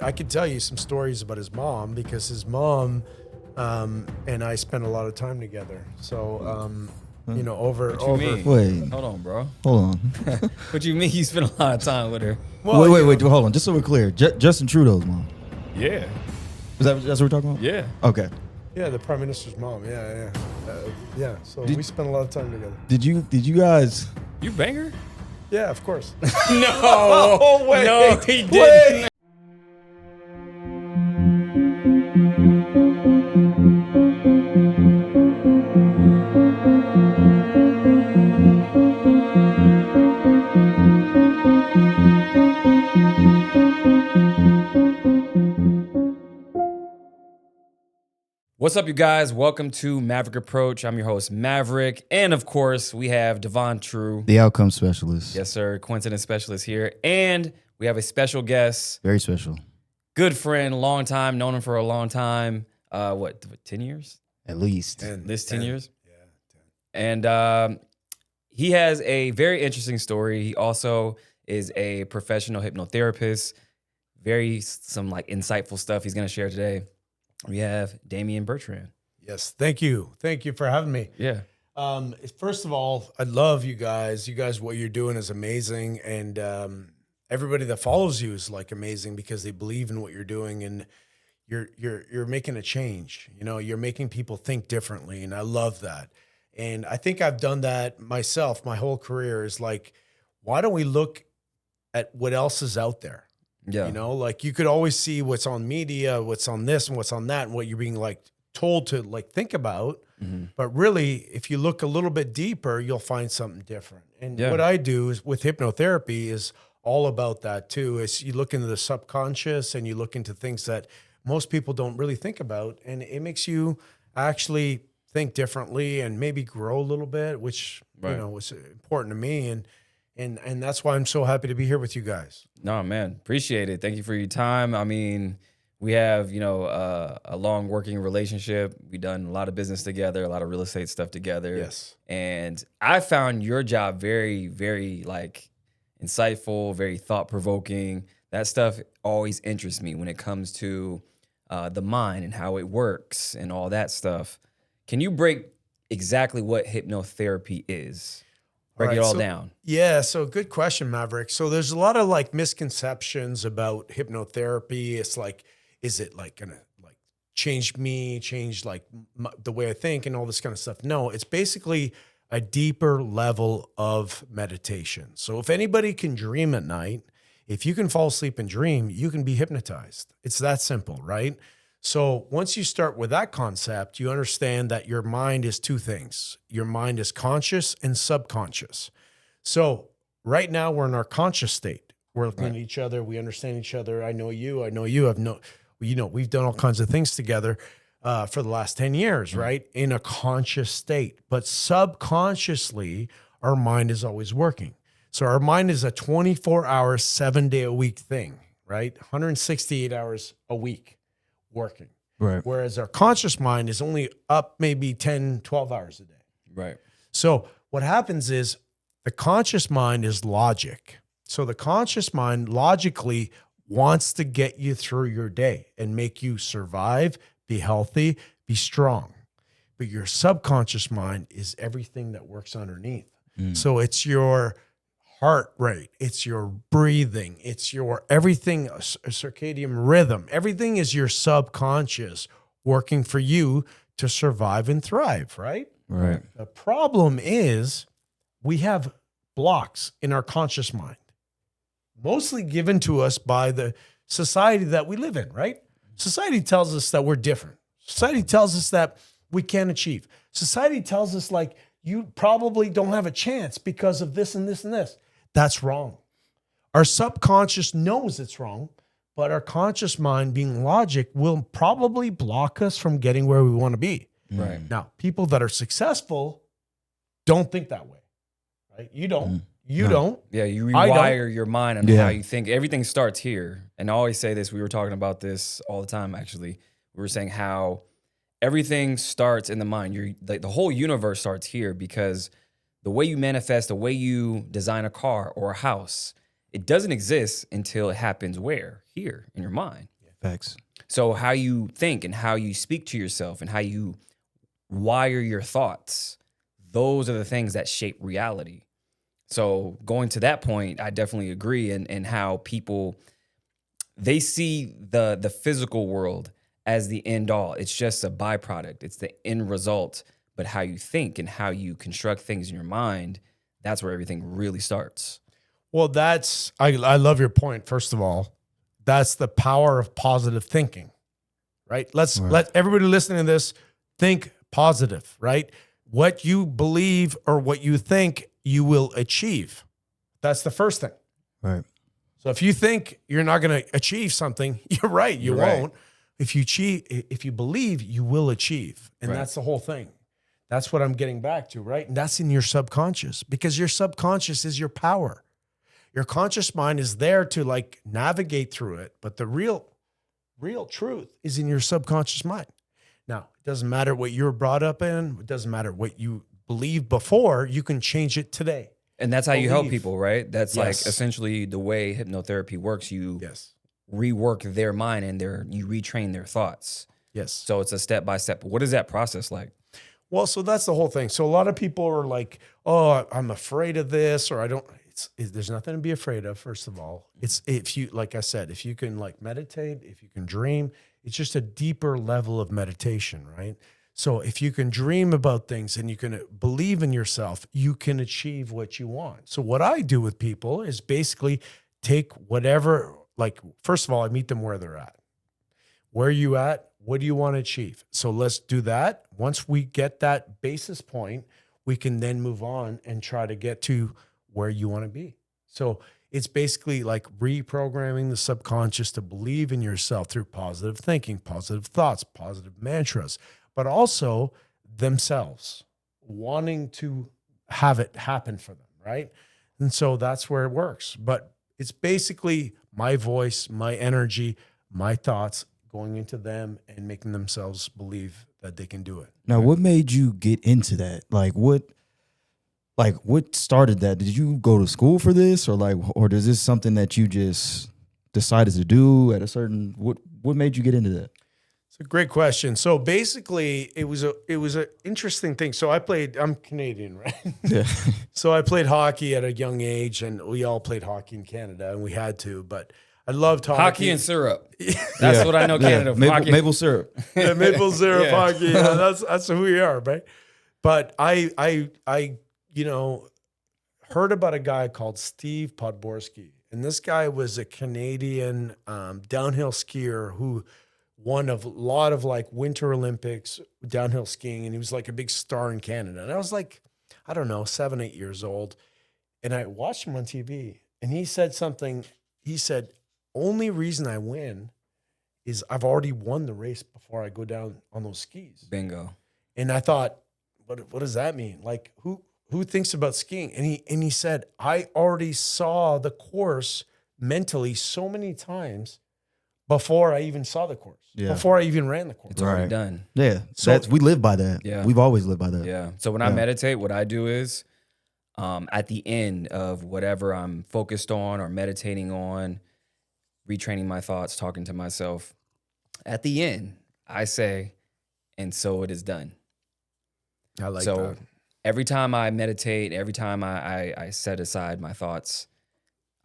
I could tell you some stories about his mom because his mom and I spent a lot of time together. So, What you mean? Wait. Hold on, bro. Hold on. What you mean you spent a lot of time with her? well, wait. Hold on. Just so we're clear, Justin Trudeau's mom. Yeah. That's what we're talking about? Yeah. Okay. Yeah, the prime minister's mom. Yeah. So we spent a lot of time together. Did you guys? You bang her? Yeah, of course. No. Oh, wait. No, he didn't. Wait. What's up, you guys? Welcome to Maverick Approach. I'm your host, Maverick. And of course, we have Devon True. The outcome specialist. Yes, sir. Coincidence specialist here. And we have a special guest, Very special. good friend, long time, known him for a long time. 10 years? At least. At least 10 years? Yeah, 10. And he has a very interesting story. He also is a professional hypnotherapist. Some insightful stuff he's going to share today. We have Damian Bertand. Yes, thank you. Thank you for having me. Yeah. First of all, I love you guys. You guys, what you're doing is amazing. And everybody that follows you is amazing because they believe in what you're doing and you're making a change. You know, you're making people think differently. And I love that. And I think I've done that myself. My whole career is why don't we look at what else is out there? Yeah. You know, you could always see what's on media, what's on this and what's on that, and what you're being told to think about. Mm-hmm. But really, if you look a little bit deeper, you'll find something different. And Yeah. what I do is with hypnotherapy is all about that too. Is you look into the subconscious and you look into things that most people don't really think about, and it makes you actually think differently and maybe grow a little bit, which Right. was important to me. And that's why I'm so happy to be here with you guys. No, man, appreciate it. Thank you for your time. I mean, we have, a long working relationship. We've done a lot of business together, a lot of real estate stuff together. Yes. And I found your job very, very insightful, very thought provoking. That stuff always interests me when it comes to the mind and how it works and all that stuff. Can you break exactly what hypnotherapy is? Break it all down. Yeah, so good question, Maverick. So there's a lot of misconceptions about hypnotherapy. It's is it gonna change me, change the way I think and all this kind of stuff? No, it's basically a deeper level of meditation. So if anybody can dream at night, if you can fall asleep and dream, you can be hypnotized. It's that simple, right? So once you start with that concept, you understand that your mind is two things. Your mind is conscious and subconscious. So right now we're in our conscious state. We're looking at each other. We understand each other. I know you. I know you. We've done all kinds of things together for the last 10 years, right? In a conscious state. But subconsciously, our mind is always working. So our mind is a 24-hour, 7-day-a-week thing, right? 168 hours a week. Working. Right. Whereas our conscious mind is only up maybe 10, 12 hours a day. Right. So what happens is the conscious mind is logic. So the conscious mind logically wants to get you through your day and make you survive, be healthy, be strong. But your subconscious mind is everything that works underneath. So it's your heart rate, it's your breathing, it's your everything, a circadian rhythm. Everything is your subconscious working for you to survive and thrive, right? Right. The problem is we have blocks in our conscious mind, mostly given to us by the society that we live in, right? Society tells us that we're different. Society tells us that we can't achieve. Society tells us you probably don't have a chance because of this and this and this. That's wrong. Our subconscious knows it's wrong, but our conscious mind, being logic, will probably block us from getting where we want to be. Right. Now, people that are successful don't think that way, right? You don't. You No. don't. Yeah, you I don't. rewire your mind on Yeah. how you think. Everything starts here. And I always say this. We were talking about this all the time, actually. We were saying how everything starts in the mind. The whole universe starts here because the way you manifest, the way you design a car or a house, It doesn't exist until it happens where? Here in your mind. Facts. So how you think and how you speak to yourself and how you wire your thoughts, those are the things that shape reality. So going to that point, I definitely agree in how people, they see the physical world as the end all. It's just a byproduct. It's the end result. But how you think and how you construct things in your mind, that's where everything really starts. Well, I love your point. First of all, that's the power of positive thinking, right? Let everybody listening to this think positive, right? What you believe or what you think you will achieve. That's the first thing. Right. So if you think you're not going to achieve something, you're right. You won't. If you believe, you will achieve. And that's the whole thing. That's what I'm getting back to, right? And that's in your subconscious, because your subconscious is your power. Your conscious mind is there to like navigate through it, but the real truth is in your subconscious mind. Now, it doesn't matter what you were brought up in. It doesn't matter what you believed before. You can change it today. And that's how you help people, right? That's like essentially the way hypnotherapy works. You rework their mind and you retrain their thoughts. Yes. So it's a step-by-step. What is that process like? Well, so that's the whole thing. So a lot of people are like, oh, I'm afraid of this, or I don't. There's nothing to be afraid of, first of all. It's if you, like I said, if you can like meditate, if you can dream, it's just a deeper level of meditation, right? So if you can dream about things and you can believe in yourself, you can achieve what you want. So what I do with people is basically take whatever, like, first of all, I meet them where they're at. Where are you at? What do you want to achieve? So let's do that. Once we get that basis point, we can then move on and try to get to where you want to be. So it's basically like reprogramming the subconscious to believe in yourself through positive thinking, positive thoughts, positive mantras, but also themselves wanting to have it happen for them, right? And so that's where it works. But it's basically my voice, my energy, my thoughts going into them and making themselves believe that they can do it. Now, what made you get into that? What started that? Did you go to school for this, or is this something that you just decided to do at a certain? What made you get into that? It's a great question. So basically, it was an interesting thing. So I'm Canadian, right? Yeah. So I played hockey at a young age, and we all played hocky in Canada, and we had to. But I loved hockey and syrup. That's what I know Canada for. Maple syrup. Yeah, maple syrup hockey. Yeah, that's who we are, right? But I heard about a guy called Steve Podborski. And this guy was a Canadian downhill skier who won a lot of like Winter Olympics downhill skiing. And he was like a big star in Canada. And I was like, I don't know, 7, 8 years old. And I watched him on TV. And he said something. He said, only reason I win is I've already won the race before I go down on those skis. Bingo. And I thought, what does that mean? Like, who thinks about skiing? And he said, I already saw the course mentally so many times before I even saw the course, before I even ran the course. It's already done. Yeah. So we live by that. Yeah. We've always lived by that. Yeah. So when I meditate, what I do is at the end of whatever I'm focused on or meditating on, retraining my thoughts, talking to myself, at the end, I say, and so it is done. I like that. Every time I meditate, every time I set aside my thoughts,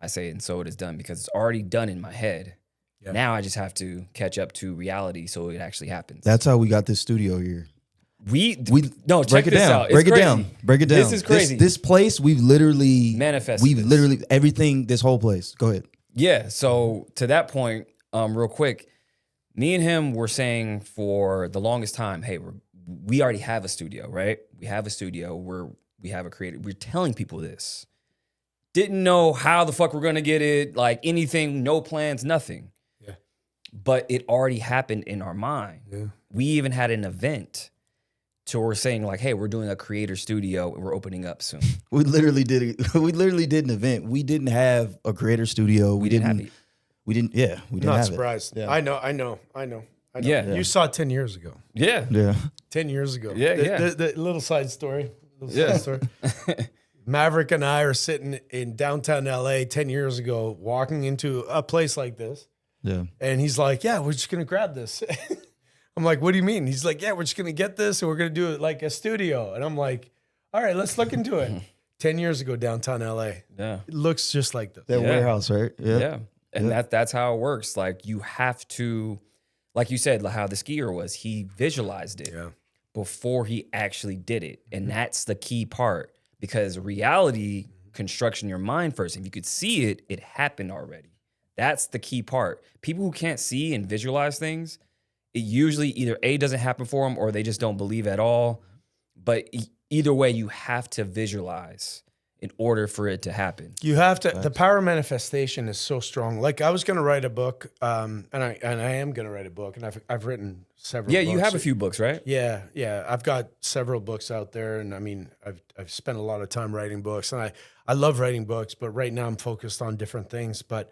I say, and so it is done, because it's already done in my head. Yeah. Now I just have to catch up to reality so it actually happens. That's how we got this studio here. No, check this out. Break it down. This is crazy. This place, we've literally manifested. Everything, this whole place. Go ahead. Yeah. So to that point, real quick, me and him were saying for the longest time, hey, we already have a studio, right? We have a studio. We have a creator. We're telling people this. Didn't know how the fuck we're gonna get it, like anything, no plans, nothing. Yeah. But it already happened in our mind. Yeah. We even had an event to where we're saying like, hey, we're doing a creator studio and we're opening up soon. We literally did it. We literally did an event. We didn't have a creator studio. We didn't have it. We didn't Not have surprised. It. Yeah. I know. Yeah. You saw it 10 years ago. Yeah. 10 years ago. Yeah. The little side story. Side story. Maverick and I are sitting in downtown LA 10 years ago, walking into a place like this. Yeah. And he's like, yeah, we're just going to grab this. I'm like, what do you mean? He's like, yeah, we're just going to get this and we're going to do it like a studio. And I'm like, all right, let's look into it. 10 years ago, downtown LA. Yeah. It looks just like this. That Yeah. warehouse, right? Yeah. And that's how it works. Like you have to, like you said, like how the skier was, he visualized it before he actually did it. And that's the key part because reality constructs in your mind first. If you could see it, it happened already. That's the key part. People who can't see and visualize things, it usually either A, doesn't happen for them or they just don't believe at all. But either way, you have to visualize in order for it to happen. You have to. The power of manifestation is so strong. Like I was going to write a book, and I am going to write a book, and I've written several. Yeah, books. you have a few books, right? Yeah. I've got several books out there, and I mean, I've spent a lot of time writing books, and I love writing books, but right now I'm focused on different things. But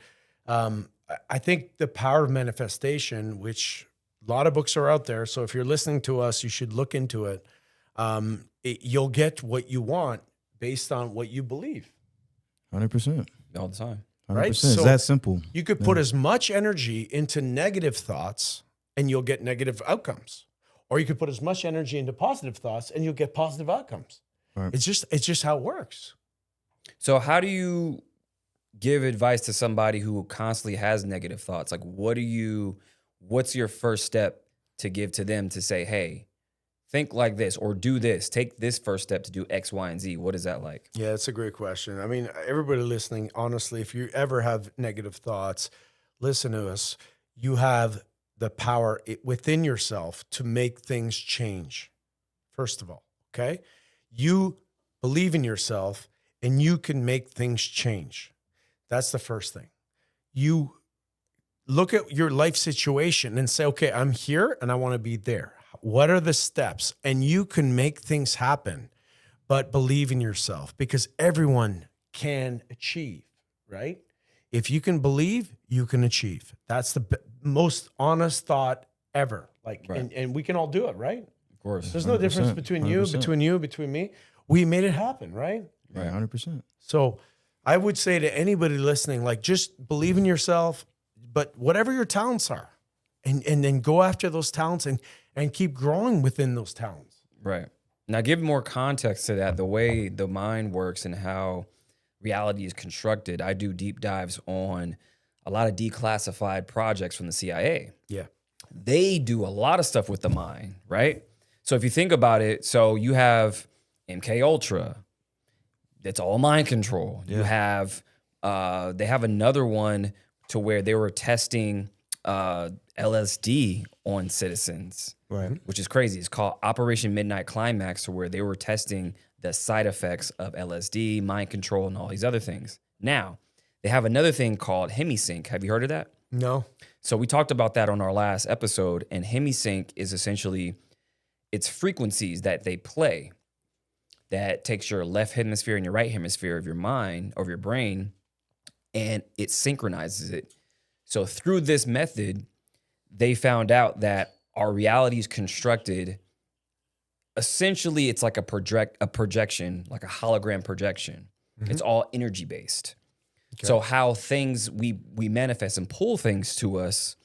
I think the power of manifestation, which a lot of books are out there, so if you're listening to us, you should look into it. You'll get what you want based on what you believe. 100%. All the time. 100%. Right? It's So that simple. You could put as much energy into negative thoughts and you'll get negative outcomes. Or you could put as much energy into positive thoughts and you'll get positive outcomes. Right. It's just how it works. So how do you give advice to somebody who constantly has negative thoughts? Like what's your first step to give to them to say, hey, think like this or do this, take this first step to do X, Y, and Z? What is that like? Yeah, it's a great question. I mean, everybody listening, honestly, if you ever have negative thoughts, listen to us. You have the power within yourself to make things change. First of all, okay? You believe in yourself and you can make things change. That's the first thing. You look at your life situation and say, okay, I'm here and I want to be there. What are the steps? And you can make things happen, but believe in yourself because everyone can achieve, right? If you can believe, you can achieve. That's the most honest thought ever. Like, Right. and we can all do it, right? Of course. There's no difference 100%, between you, 100%. between me. We made it happen, right? Right. 100%. So I would say to anybody listening, like just believe in yourself, but whatever your talents are, and then go after those talents and keep growing within those talents. Right. Now give more context to that, the way the mind works and how reality is constructed. I do deep dives on a lot of declassified projects from the CIA. Yeah. They do a lot of stuff with the mind, right? So if you think about it, so you have MK Ultra, that's all mind control. You have they have another one to where they were testing LSD on citizens, Right. which is crazy. It's called Operation Midnight Climax, where they were testing the side effects of LSD, mind control, and all these other things. Now, they have another thing called HemiSync. Have you heard of that? No. So we talked about that on our last episode, and HemiSync is essentially, it's frequencies that they play that takes your left hemisphere and your right hemisphere of your mind, of your brain, and it synchronizes it. So through this method, they found out that our reality is constructed, essentially it's like a projection, like a hologram projection. It's all energy based. Okay. So how things we manifest and pull things to us,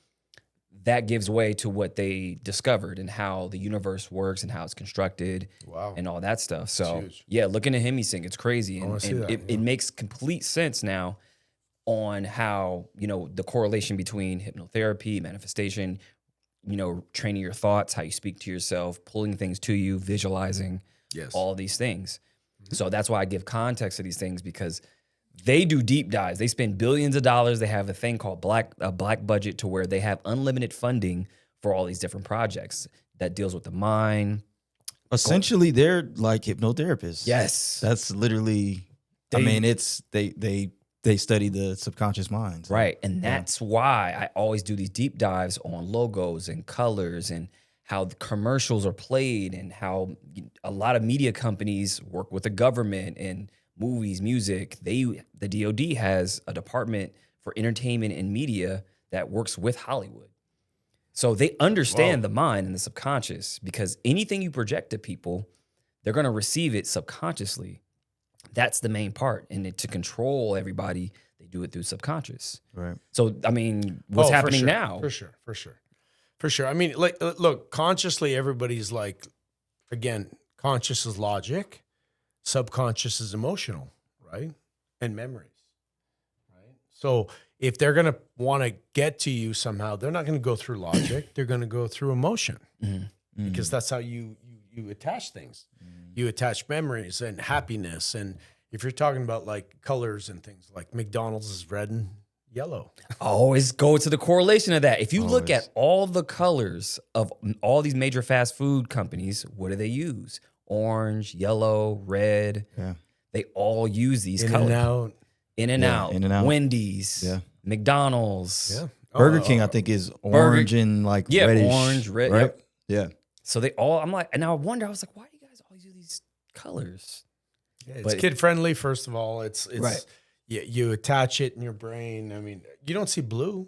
that gives way to what they discovered and how the universe works and how it's constructed. Wow. And all that stuff. So huge. yeah, looking at HemiSync, it's crazy. wanna And, see and that, it makes complete sense now on how, the correlation between hypnotherapy, manifestation, training your thoughts, how you speak to yourself, pulling things to you, visualizing, Yes. all these things. So that's why I give context to these things, because they do deep dives. They spend billions of dollars. They have a thing called a black budget to where they have unlimited funding for all these different projects that deals with the mind. Essentially, they're like hypnotherapists. Yes. That's literally. I They- mean, it's they study the subconscious minds. Right. And that's why I always do these deep dives on logos and colors and how the commercials are played and how a lot of media companies work with the government and movies, music. The DOD has a department for entertainment and media that works with Hollywood. So they understand the mind and the subconscious, because anything you project to people, they're going to receive it subconsciously. That's the main part. And to control everybody, they do it through subconscious. Right. So, I mean, what's Oh, for happening sure. now? For sure. I mean, like, look, consciously, everybody's like, again, conscious is logic, subconscious is emotional, right? And memories, right? So if they're going to want to get to you somehow, they're not going to go through logic. They're going to go through emotion because that's how you attach things. You attach memories and happiness. And if you're talking about like colors and things, like McDonald's is red and yellow. Always go to the correlation of that. If you look Always. at all the colors of all these major fast food companies, what do they use? Orange, yellow, red. Yeah. They all use these In colors. and out. In-N-Out, Wendy's, Yeah. McDonald's. Yeah. Burger King, I think, is orange and like reddish. orange, red. Right? Yep. Yeah. So they all, I'm like, and I wonder, I was like, why do you guys always do these colors? Yeah, it's But- kid friendly. First of all, it's Right. You attach it in your brain. I mean, you don't see blue,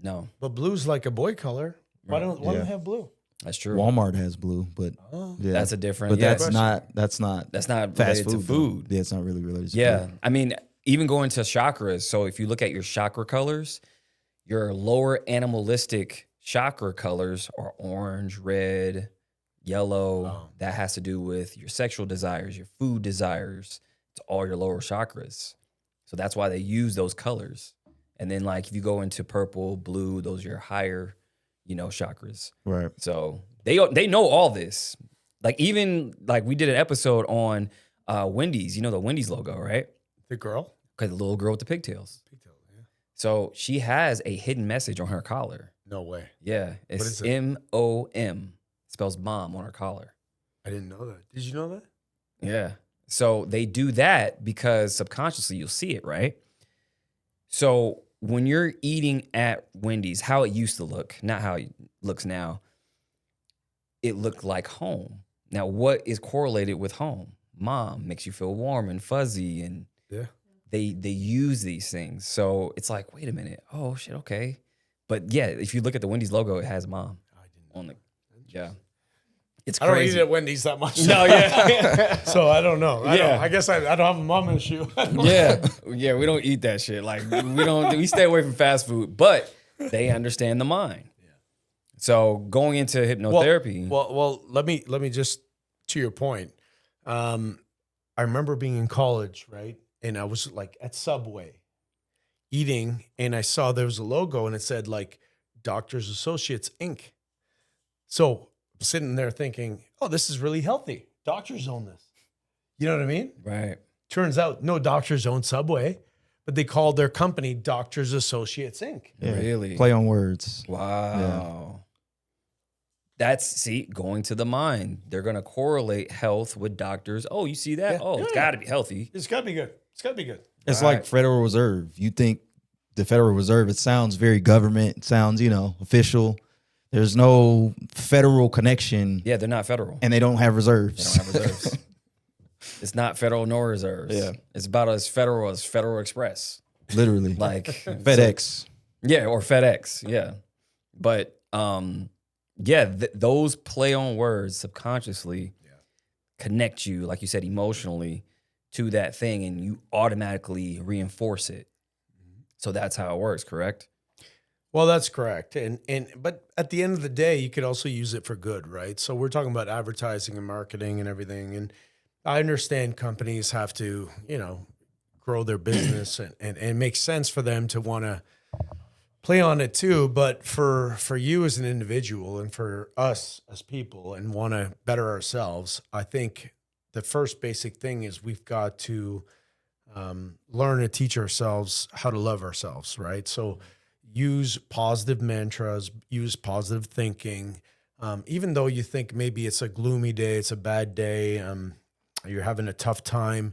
No, but blue's like a boy color. Why Right. don't Yeah. we have blue? that's true. Walmart has blue, but Oh, yeah. That's a different, but yeah, that's not that's not fast related food. to though. food. Yeah, it's not really related to Yeah. food. I mean, even going to chakras. So if you look at your chakra colors, your lower animalistic chakra colors are orange, red, yellow. Oh. That has to do with your sexual desires, your food desires. It's all your lower chakras. So that's why they use those colors. And then like if you go into purple, blue, those are your higher, chakras. Right. So they know all this. Like even like we did an episode on Wendy's, the Wendy's logo, right? the girl. Okay, the little girl with the pigtails. Pigtail, yeah. So she has a hidden message on her collar. No way. Yeah, it's is it? MOM. Spells mom on her collar. I didn't know that. Did you know that? Yeah. So they do that because subconsciously you'll see it, right? So when you're eating at Wendy's, how it used to look, not how it looks now, it looked like home. Now, what is correlated with home? Mom makes you feel warm and fuzzy, and Yeah. they use these things. So it's like, wait a minute. Oh shit, okay. But yeah, if you look at the Wendy's logo, it has mom I didn't. on the yeah. It's I don't crazy. eat at Wendy's that much. No, yeah. So I don't know. Yeah. I guess I don't have a mom issue. yeah, we don't eat that shit. Like we stay away from fast food, but they understand the mind. Yeah. So going into hypnotherapy. Well, let me just to your point. I remember being in college, right? And I was like at Subway eating, and I saw there was a logo and it said like Doctors Associates Inc. So I'm sitting there thinking, oh, this is really healthy. Doctors own this. You know what I mean? Right. Turns out no doctors own Subway, but they called their company Doctors Associates Inc. Yeah. Really? Play on words. Wow. That's going to the mind. They're gonna correlate health with doctors. Oh, you see that? Yeah. Oh, it's Yeah. gotta be healthy. It's got to be good. It's got to be good. It's Right. like Federal Reserve. You think the Federal Reserve, it sounds very government, it sounds, official. There's no federal connection, Yeah, they're not federal. and they don't have They reserves. don't have reserves. It's not federal nor reserves. Yeah. It's about as federal as Federal Express. Literally. Like FedEx. Yeah, or FedEx. Yeah. But those play on words subconsciously connect you, like you said, emotionally to that thing, and you automatically reinforce it. So that's how it works, correct? Well, that's correct. But at the end of the day, you could also use it for good, right? So we're talking about advertising and marketing and everything. And I understand companies have to, grow their business and it makes sense for them to want to play on it too. But for you as an individual and for us as people and want to better ourselves, I think the first basic thing is we've got to learn to teach ourselves how to love ourselves, right? So use positive mantras, use positive thinking. Even though you think maybe it's a gloomy day, it's a bad day, you're having a tough time,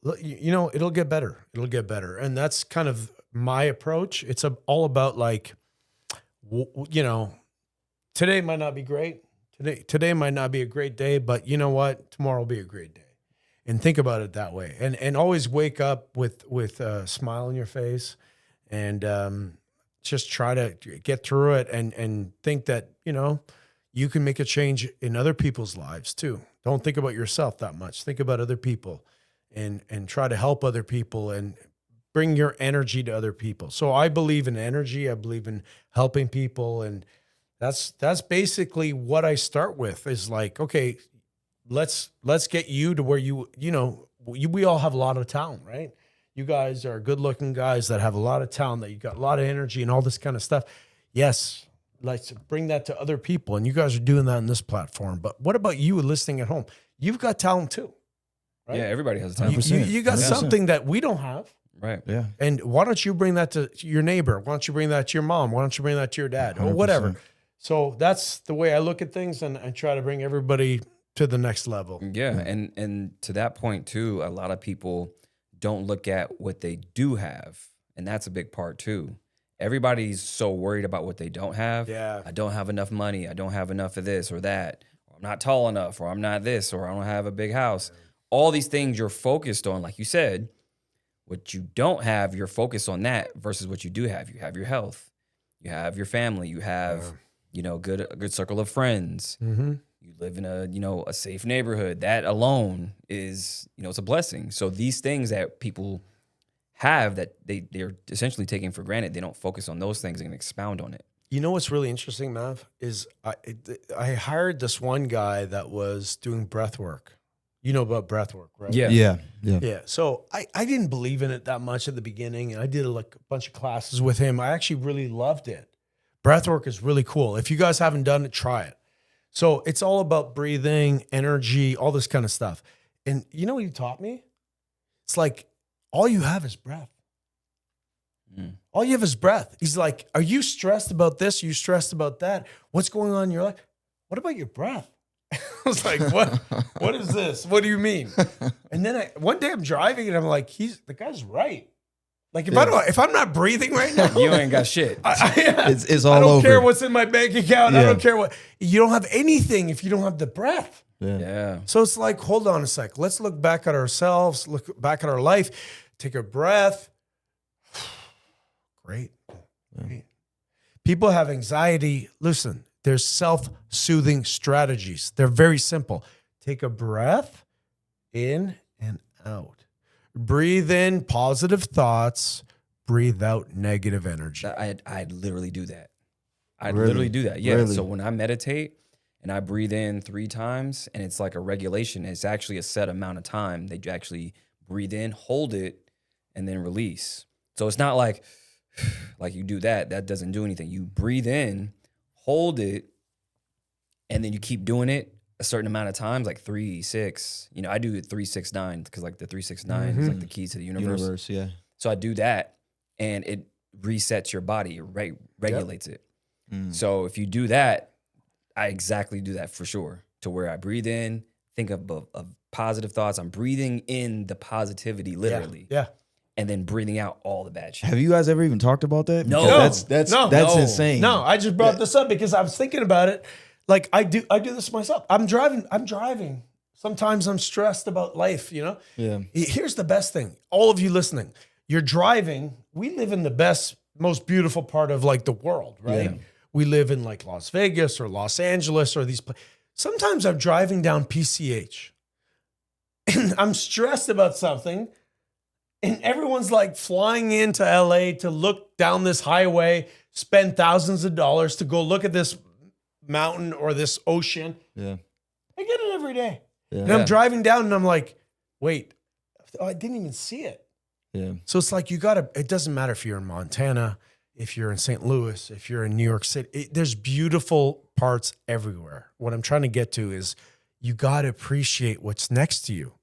it'll get better. It'll get better. And that's kind of my approach. It's all about like, today might not be great. Today might not be a great day, but you know what? Tomorrow will be a great day. And think about it that way. And always wake up with a smile on your face and just try to get through it and think that, you can make a change in other people's lives too. Don't think about yourself that much. Think about other people and try to help other people and bring your energy to other people. So I believe in energy. I believe in helping people. And that's basically what I start with is like, okay, let's get you to where we all have a lot of talent, right? You guys are good looking guys that have a lot of talent, that you got a lot of energy and all this kind of stuff. Yes. Let's bring that to other people. And you guys are doing that on this platform. But what about you listening at home? You've got talent too. Right? Yeah, everybody has a talent. You got 100%. something that we don't have. Right. Yeah. And why don't you bring that to your neighbor? Why don't you bring that to your mom? Why don't you bring that to your dad? Or whatever. 100%. So that's the way I look at things, and I try to bring everybody to the next level. Yeah. And to that point too, a lot of people don't look at what they do have. And that's a big part too. Everybody's so worried about what they don't have. Yeah. I don't have enough money. I don't have enough of this or that. Or I'm not tall enough, or I'm not this, or I don't have a big house. All these things you're focused on, like you said. What you don't have, you're focused on that versus what you do have. You have your health, you have your family, you have, a good circle of friends. Mm-hmm. You live in a safe neighborhood. That alone is, it's a blessing. So these things that people have that they're essentially taking for granted, they don't focus on those things and expound on it. You know what's really interesting, Mav, is I hired this one guy that was doing breath work. You know about breath work, right? Yeah. Yeah. Yeah. So I didn't believe in it that much at the beginning. And I did a bunch of classes with him. I actually really loved it. Breath work is really cool. If you guys haven't done it, try it. So it's all about breathing, energy, all this kind of stuff. And you know what he taught me? It's like, all you have is breath. All you have is breath. He's like, are you stressed about this? Are you stressed about that? What's going on in your life? What about your breath? I was like, what is this? What do you mean? And then one day I'm driving and I'm like, the guy's right. Like if I'm not breathing right now, You ain't got shit. It's all I don't over. care what's in my bank account. I Yeah. don't care you don't have anything if you don't have the breath. Yeah. So it's like, hold on a sec. Let's look back at ourselves, look back at our life, take a breath. Great. People have anxiety. Listen, there's self-soothing strategies. They're very simple. Take a breath in and out. Breathe in positive thoughts. Breathe out negative energy. I'd literally do that. I'd Really? literally do that. Yeah. Really? So when I meditate and I breathe in 3 times, and it's like a regulation, it's actually a set amount of time. They actually breathe in, hold it, and then release. So it's not like you do that. That doesn't do anything. You breathe in, hold it, and then you keep doing it a certain amount of times, like 3, 6. I do it 3, 6, 9 because like the 3, 6, 9 is like the keys to the universe. Yeah. So I do that, and it resets your body, it regulates it. So if you do that, I exactly do that for sure. To where I breathe in, think of positive thoughts. I'm breathing in the positivity, literally. Yeah. And then breathing out all the bad shit. Have you guys ever even talked about that? No. Because that's No. insane. No, I just brought this up because I was thinking about it. Like I do this myself. I'm driving. Sometimes I'm stressed about life, Yeah. Here's the best thing. All of you listening, you're driving. We live in the best, most beautiful part of like the world, right? Yeah. We live in like Las Vegas or Los Angeles or these places. Sometimes I'm driving down PCH and I'm stressed about something. And everyone's like flying into LA to look down this highway, spend thousands of dollars to go look at this mountain or this ocean. Yeah. I get it every day. Yeah. And I'm driving down and I'm like, wait, I didn't even see it. Yeah. So it's like it doesn't matter if you're in Montana, if you're in St. Louis, if you're in New York City, there's beautiful parts everywhere. What I'm trying to get to is you got to appreciate what's next to you.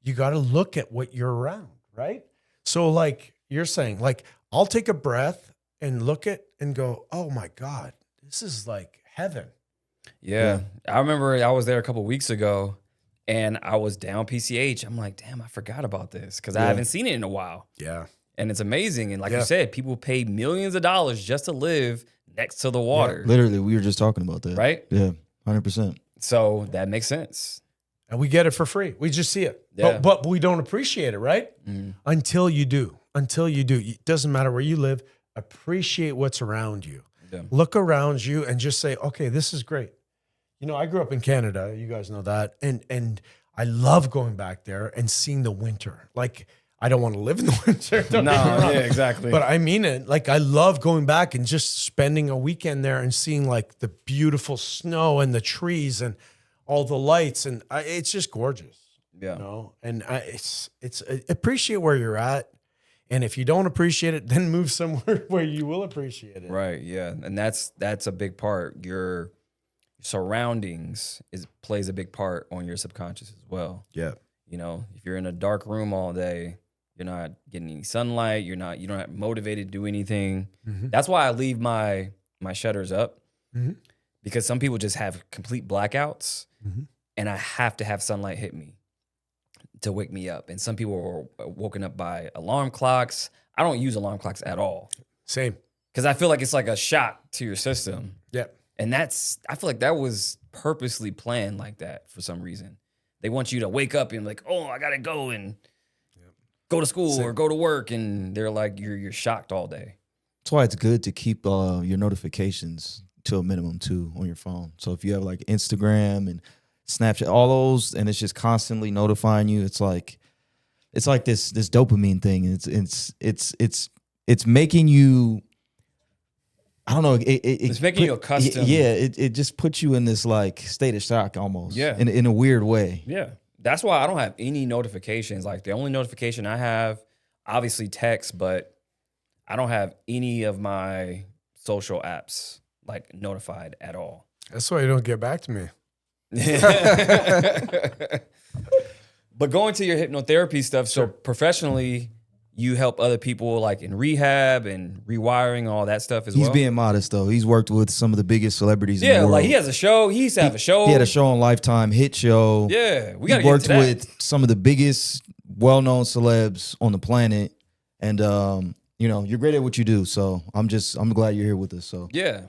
You got to look at what you're around, right? So like you're saying, like I'll take a breath and look at and go, oh my God, this is like heaven. Yeah. I remember I was there a couple weeks ago and I was down PCH. I'm like, damn, I forgot about this because I haven't seen it in a while. Yeah. And it's amazing. And like you said, people pay millions of dollars just to live next to the water. Literally, we were just talking about that. Right? Yeah. 100%. So that makes sense. And we get it for free. We just see it. Yeah. But we don't appreciate it, right? Until you do. It doesn't matter where you live. Appreciate what's around you. Yeah. Look around you and just say, okay, this is great. I grew up in Canada. You guys know that. And I love going back there and seeing the winter. Like, I don't want to live in the winter. Don't No, get me wrong. yeah, exactly. But I mean it. Like, I love going back and just spending a weekend there and seeing like the beautiful snow and the trees and all the lights. And it's just gorgeous. Yeah. You know? And it's appreciate where you're at. And if you don't appreciate it, then move somewhere where you will appreciate it. Right. Yeah. And that's a big part. Your surroundings plays a big part on your subconscious as well. Yeah. You know, if you're in a dark room all day, you're not getting any sunlight. You don't have motivated to do anything. Mm-hmm. That's why I leave my shutters up, Mm-hmm. because some people just have complete blackouts, Mm-hmm. and I have to have sunlight hit me to wake me up. And some people are woken up by alarm clocks. I don't use alarm clocks at all Same. because I feel like it's like a shock to your system. Yeah. And I feel like that was purposely planned like that for some reason. They want you to wake up and like, oh, I gotta go and go to school or go to work, and they're like, you're shocked all day. That's why it's good to keep your notifications to a minimum too on your phone. So if you have like Instagram and Snapchat, all those, and it's just constantly notifying you, it's like this dopamine thing. It's making you. I don't know. It's making you accustomed. Yeah, it just puts you in this like state of shock almost. Yeah. In a weird way. Yeah. That's why I don't have any notifications. Like the only notification I have, obviously text, but I don't have any of my social apps like notified at all. That's why you don't get back to me. But going to your hypnotherapy stuff, so professionally, you help other people like in rehab and rewiring, all that stuff as well? He's being modest though. He's worked with some of the biggest celebrities in the world. Like he has a show. He used to have a show. He had a show on Lifetime, hit show. Yeah, we got to He get worked to that. with some of the biggest, well-known celebs on the planet, and you're great at what you do. So I'm glad you're here with us. So Yeah.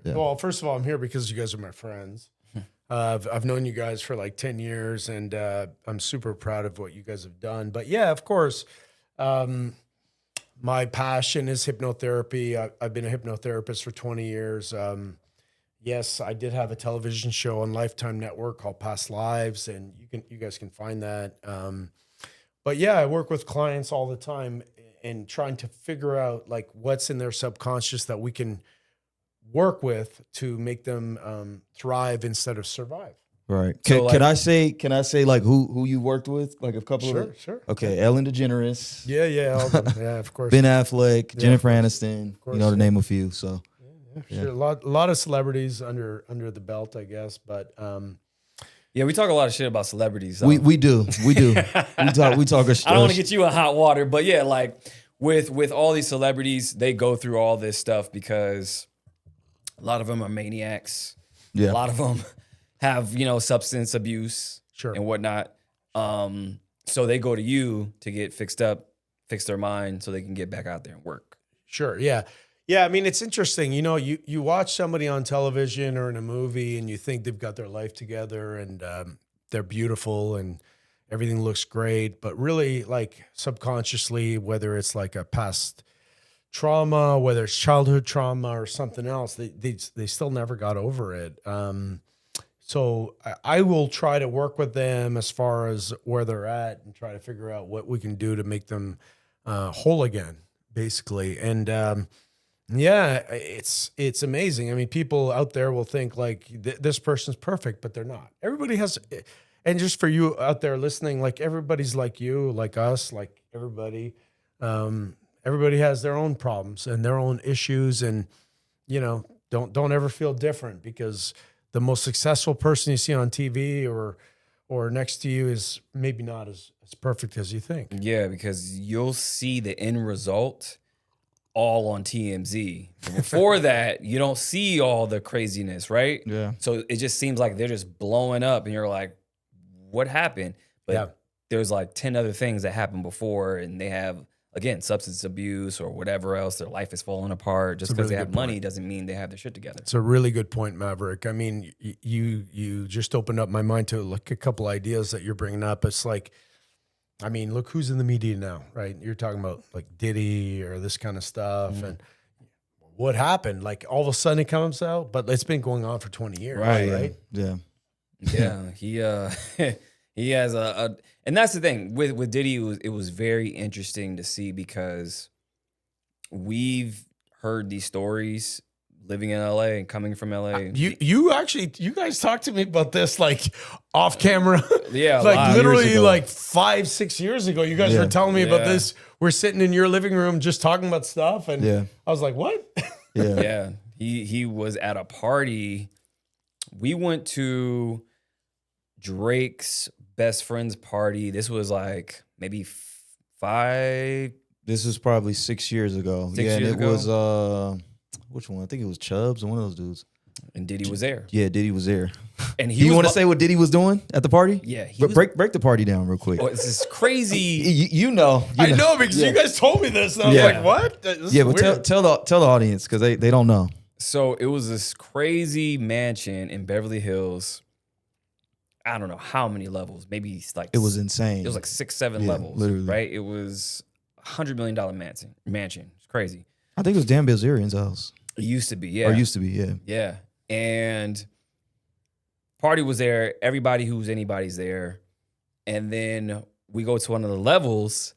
Yeah. Well, first of all, I'm here because you guys are my friends. I've known you guys for like 10 years, and I'm super proud of what you guys have done. But yeah, of course, my passion is hypnotherapy. I've been a hypnotherapist for 20 years. Yes, I did have a television show on Lifetime Network called Past Lives, and you guys can find that. But yeah, I work with clients all the time and trying to figure out like what's in their subconscious that we can work with to make them thrive instead of survive. right. So, Can I say like who you worked with? Like a couple of Sure. Okay, Ellen DeGeneres, Yeah, all of them. Yeah, of course. Ben Affleck, Yeah, Jennifer of Aniston. course, To yeah. name a few. So Sure. A lot of celebrities under the belt, I guess. But Yeah, we talk a lot of shit about celebrities. we do. We talk. I don't want to get you in hot water, but yeah, like with all these celebrities, they go through all this stuff because a lot of them are maniacs. Yeah. A lot of them have, substance abuse Sure. and whatnot. So they go to you to get fixed up, fix their mind so they can get back out there and work. Sure. Yeah. Yeah. I mean, it's interesting. You watch somebody on television or in a movie and you think they've got their life together and they're beautiful and everything looks great. But really, like subconsciously, whether it's like a past trauma, whether it's childhood trauma or something else, they still never got over it. So I will try to work with them as far as where they're at and try to figure out what we can do to make them whole again, basically. And yeah, it's amazing. I mean, people out there will think like this person's perfect, but they're not. Everybody has, and just for you out there listening, like everybody's like you, like us, like everybody. Everybody has their own problems and their own issues, and don't ever feel different because the most successful person you see on TV or next to you is maybe not as perfect as you think. Yeah, because you'll see the end result all on TMZ. Before that, you don't see all the craziness, right? Yeah. So it just seems like they're just blowing up and you're like, what happened? But Yeah. there's like 10 other things that happened before, and they have, again, substance abuse or whatever else. Their life is falling apart. Just That's a because really they have good money point. doesn't mean they have their shit together. It's a really good point, Maverick. I mean, you just opened up my mind to like a couple ideas that you're bringing up. It's like, I mean, look who's in the media now, right? You're talking about like Diddy or this kind of stuff, and what happened? Like all of a sudden it comes out, but it's been going on for 20 years, right? Yeah. Yeah, he He has and that's the thing with Diddy. It was very interesting to see because we've heard these stories living in LA and coming from LA. You guys talked to me about this like off camera. Yeah, like literally years ago. like 5-6 years ago. You guys were telling me about this. We're sitting in your living room just talking about stuff, and I was like, "What?" Yeah. He was at a party. We went to Drake's best friend's party. This was like maybe 5. This was probably 6 years ago. 6 years and it was which one? I think it was Chubbs or one of those dudes. And Diddy was there. Yeah, Diddy was there. And You want to say what Diddy was doing at the party? Yeah, But break the party down real quick. Oh, it's this crazy. You know. I know because you guys told me this, and I was like, "What?" This is But weird. tell the audience because they don't know. So it was this crazy mansion in Beverly Hills. I don't know how many levels. Maybe it's like It was insane. It was like 6, 7 levels. literally. Right? It was $100 million mansion. It's crazy. I think it was Dan Bilzerian's house. It used to be, yeah. Or used to be, yeah. Yeah. And party was there. Everybody who's anybody's there. And then we go to one of the levels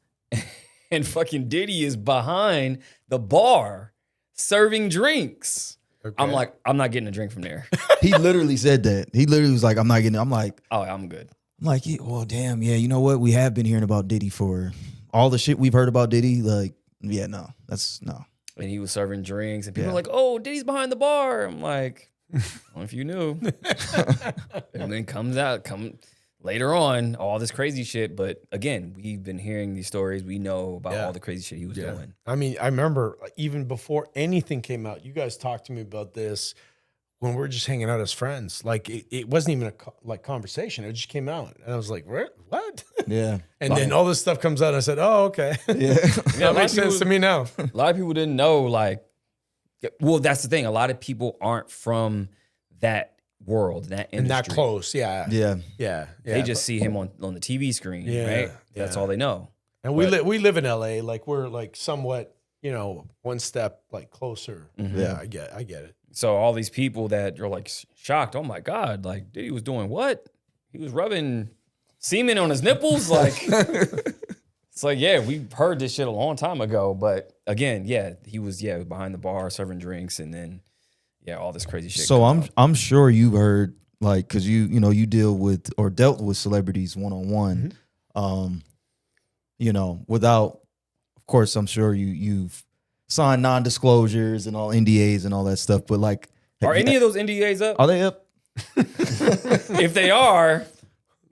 and fucking Diddy is behind the bar serving drinks. Okay. I'm like, I'm not getting a drink from there. He literally said that. He literally was like, I'm not getting it. I'm like, Oh, I'm good. yeah, well, damn, yeah. You know what? We have been hearing about Diddy for all the shit we've heard about Diddy. Like, yeah, no. That's no. And he was serving drinks and people Yeah. were like, oh, Diddy's behind the bar. I'm like, well, if you knew. And then comes out, later on, all this crazy shit. But again, we've been hearing these stories. We know about all the crazy shit he was doing. I mean, I remember even before anything came out, you guys talked to me about this when we were just hanging out as friends. Like it wasn't even a conversation. It just came out, and I was like, "What?" Yeah. And then all this stuff comes out. And I said, "Oh, okay, Yeah. that makes sense to me now." A lot of people didn't know, like, well, that's the thing. A lot of people aren't from that world, that industry. And that close, yeah. They just see him on the TV screen, right? That's all they know. And we live in LA, like we're like somewhat, one step like closer. Yeah, I get it. So all these people that you're like shocked, oh my God, like Diddy was doing what? He was rubbing semen on his nipples? Like, it's like, yeah, we heard this shit a long time ago. But again, he was behind the bar serving drinks and then, all this crazy shit. So I'm sure you've heard, like, because you deal with or dealt with celebrities one-on-one, without, of course, I'm sure you've signed non-disclosures and all NDAs and all that stuff, but like, Are any of those NDAs up? are they up? If they are,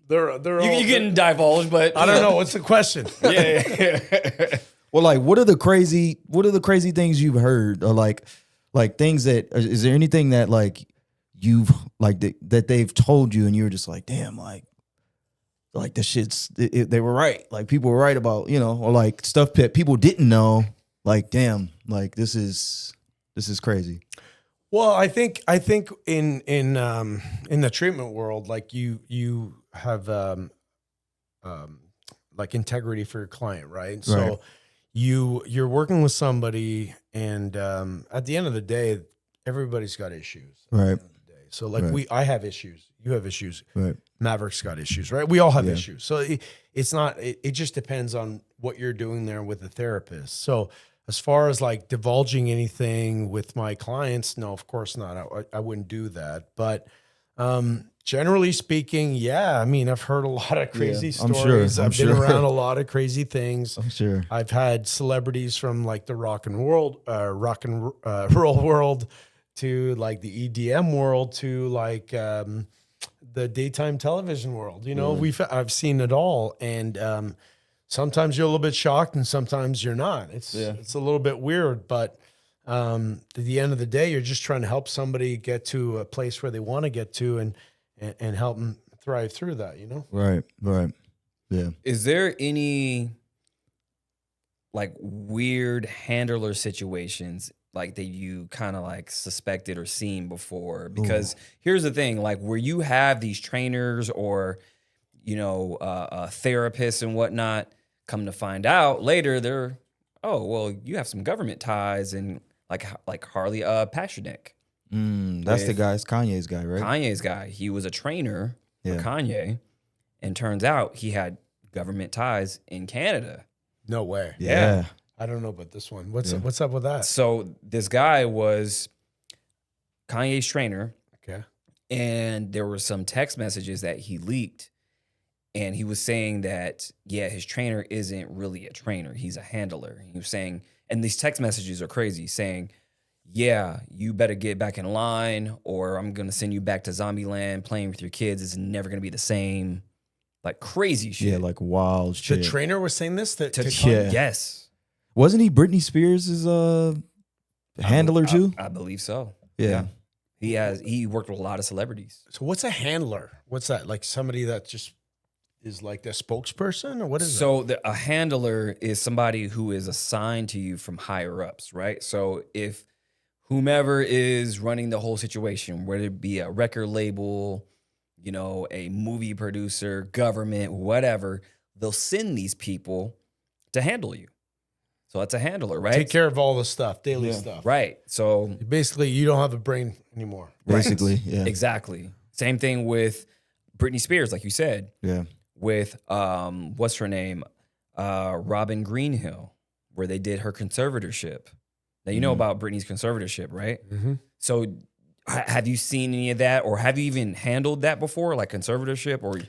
They're you getting divulged, but I don't know. What's the question? yeah. Well, like, what are the crazy things you've heard, or like things that is there anything that like you've like that they've told you and you were just like, damn, like the shit's they were right, like people were right about, or like stuff that people didn't know, like, damn, like this is crazy. Well, I think in the treatment world, like you have like integrity for your client, right? So you're working with somebody, and at the end of the day, everybody's got issues. Right. So like I have issues, you have issues, Right. Maverick's got issues, right? We all have issues. So it's not. It just depends on what you're doing there with the therapist. So as far as like divulging anything with my clients, no, of course not. I wouldn't do that. But generally speaking, yeah. I mean, I've heard a lot of crazy stories. I've been around a lot of crazy things. I'm sure. I've had celebrities from like the rock and roll world to like the EDM world to like the daytime television world. I've seen it all, and sometimes you're a little bit shocked, and sometimes you're not. It's a little bit weird, but at the end of the day, you're just trying to help somebody get to a place where they want to get to, and help them thrive through that. Right. Yeah. Is there any like weird handler situations like that you kind of like suspected or seen before? Because here's the thing, like where you have these trainers or, therapists and whatnot, come to find out later they're, you have some government ties, and like Harley Pasternak. That's the guy. It's Kanye's guy, right? Kanye's guy. He was a trainer for Kanye. And turns out he had government ties in Canada. No way. Yeah. I don't know about this one. What's up with that? So this guy was Kanye's trainer, Okay. and there were some text messages that he leaked. And he was saying that, yeah, his trainer isn't really a trainer. He's a handler. He was saying, and these text messages are crazy, saying, yeah, you better get back in line or I'm going to send you back to zombie land. Playing with your kids is never going to be the same. Like crazy shit. Yeah, like wild The shit. trainer was saying this to Yeah. Yes. Wasn't he Britney Spears' handler too? I believe so. Yeah. He worked with a lot of celebrities. So what's a handler? What's that? Like somebody that just is like the spokesperson, or what is it? So a handler is somebody who is assigned to you from higher ups, right? So if whomever is running the whole situation, whether it be a record label, you know, a movie producer, government, whatever, they'll send these people to handle you. So that's a handler, right? Take care of all the stuff, daily stuff. Right. So Basically, you don't have a brain anymore. Basically, yeah. exactly. Same thing with Britney Spears, like you said. Yeah. With what's her name, Robin Greenhill, where they did her conservatorship. Now you know about Britney's conservatorship, right? Mm-hmm. So have you seen any of that, or have you even handled that before, like conservatorship? Or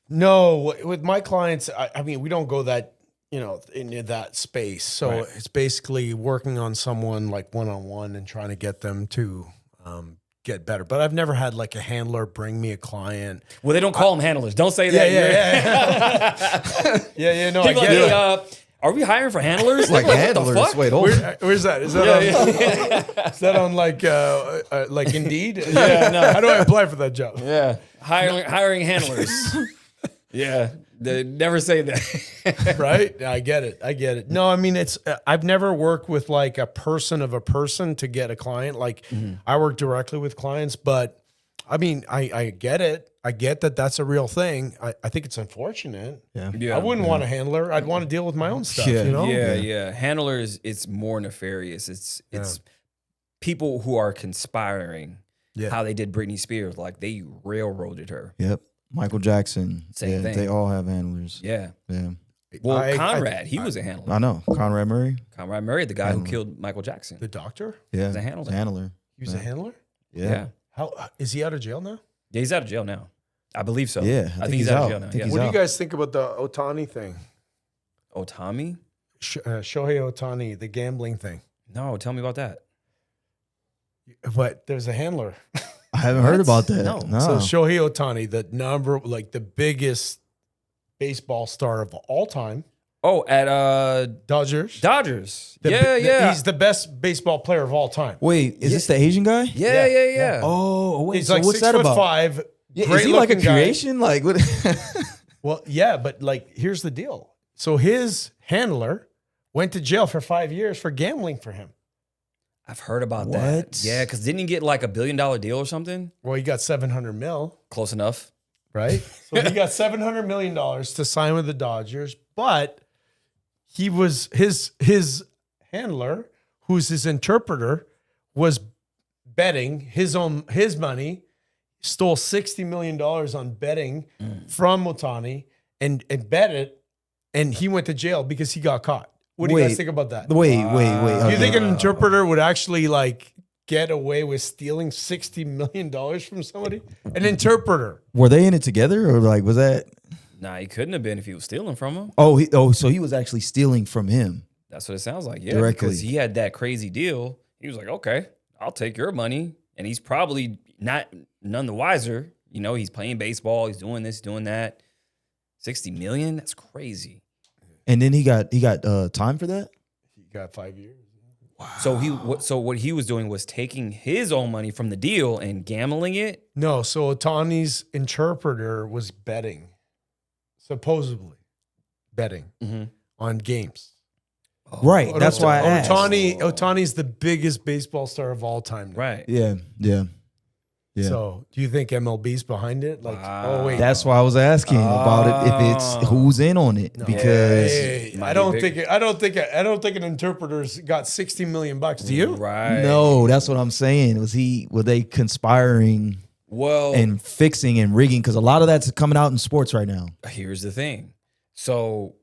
No, with my clients, I mean, we don't go that, into that space. So it's basically working on someone like one-on-one and trying to get them to get better. But I've never had like a handler bring me a client. well, they don't call them handlers. Don't say that. No, I People get it. are we hiring for handlers? Like What the handlers. fuck? Wait, hold on. Where's that? Is that is that on like Indeed? Yeah, no. How do I apply for that job? Yeah, hiring handlers. Yeah, they never say that. Right? I get it. No, I mean, it's, I've never worked with like a person to get a client. Like I work directly with clients, but I mean, I get it. I get that that's a real thing. I think it's unfortunate. Yeah. I wouldn't want a handler. I'd want to deal with my own stuff, Yeah. you know? Yeah. Handlers, it's more nefarious. It's people who are conspiring. How they did Britney Spears, like they railroaded her. Yep. Michael Jackson. Same thing. They all have handlers. Yeah. Yeah. Well, Conrad, he was a handler. I know. Conrad Murray. Conrad Murray, the guy who killed Michael Jackson. The doctor? Yeah. He's a handler. He's a handler. He was a handler? Yeah. How is he out of jail now? Yeah, he's out of jail now. I believe so. Yeah, I think he's out of jail now. I think Yeah. he's What do you out. guys think about the Otani thing? Otami? Shohei Otani, the gambling thing. No, tell me about that. But there's a handler. I haven't heard about that. No. So Shohei Otani, the biggest baseball star of all time, Oh, at Dodgers. Dodgers. Yeah. He's the best baseball player of all time. Wait, is this the Asian guy? Yeah. Oh, wait. He's So like what's 6'5". that about? Yeah, great is he like a looking guy. creation? Like what? Well, yeah, but like here's the deal. So his handler went to jail for 5 years for gambling for him. I've heard about What? that. Yeah, because didn't he get like $1 billion deal or something? Well, he got 700 mil, Close enough. right? So he got $700 million to sign with the Dodgers, but he was his handler, who's his interpreter, was betting his money, stole $60 million on betting from Otani and bet it, and he went to jail because he got caught. What do you guys think about that? Wait. Do you think Okay. an interpreter would actually like get away with stealing $60 million from somebody? An interpreter. Were they in it together or like was that? Nah, he couldn't have been if he was stealing from him. So he was actually stealing from him. That's what it sounds like. Yeah, Directly. because he had that crazy deal. He was like, okay, I'll take your money. And he's probably none the wiser. You know, he's playing baseball. He's doing this, doing that. 60 million? That's crazy. And then he got time for that? He got 5 years. So what he was doing was taking his own money from the deal and gambling it. No, so Otani's interpreter was betting, supposedly betting on games. Right. That's why I asked. Otani's the biggest baseball star of all time. Now. Right. Yeah. Yeah. So, do you think MLB's behind it? Like, oh wait, That's why I was asking about it. If it's who's in on it, because Hey, I don't think an interpreter's got $60 million. Do you? Right. no, that's what I'm saying. Were they conspiring Well, and fixing and rigging? Because a lot of that's coming out in sports right now. here's the thing. So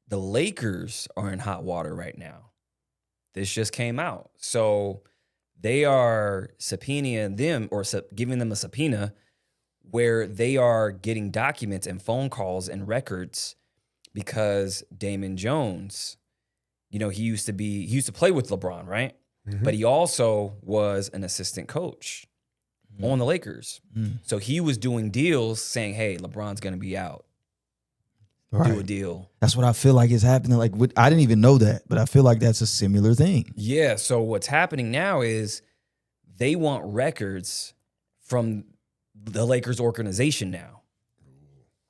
the Lakers are in hot water right now. This just came out. So they are subpoenaing them or giving them a subpoena where they are getting documents and phone calls and records because Damon Jones, you know, he used to play with LeBron, right? Mm-hmm. But he also was an assistant coach on the Lakers. So he was doing deals saying, hey, LeBron's going to be out. Do a deal. That's what I feel like is happening. Like I didn't even know that, but I feel like that's a similar thing. Yeah. So what's happening now is they want records from the Lakers organization now.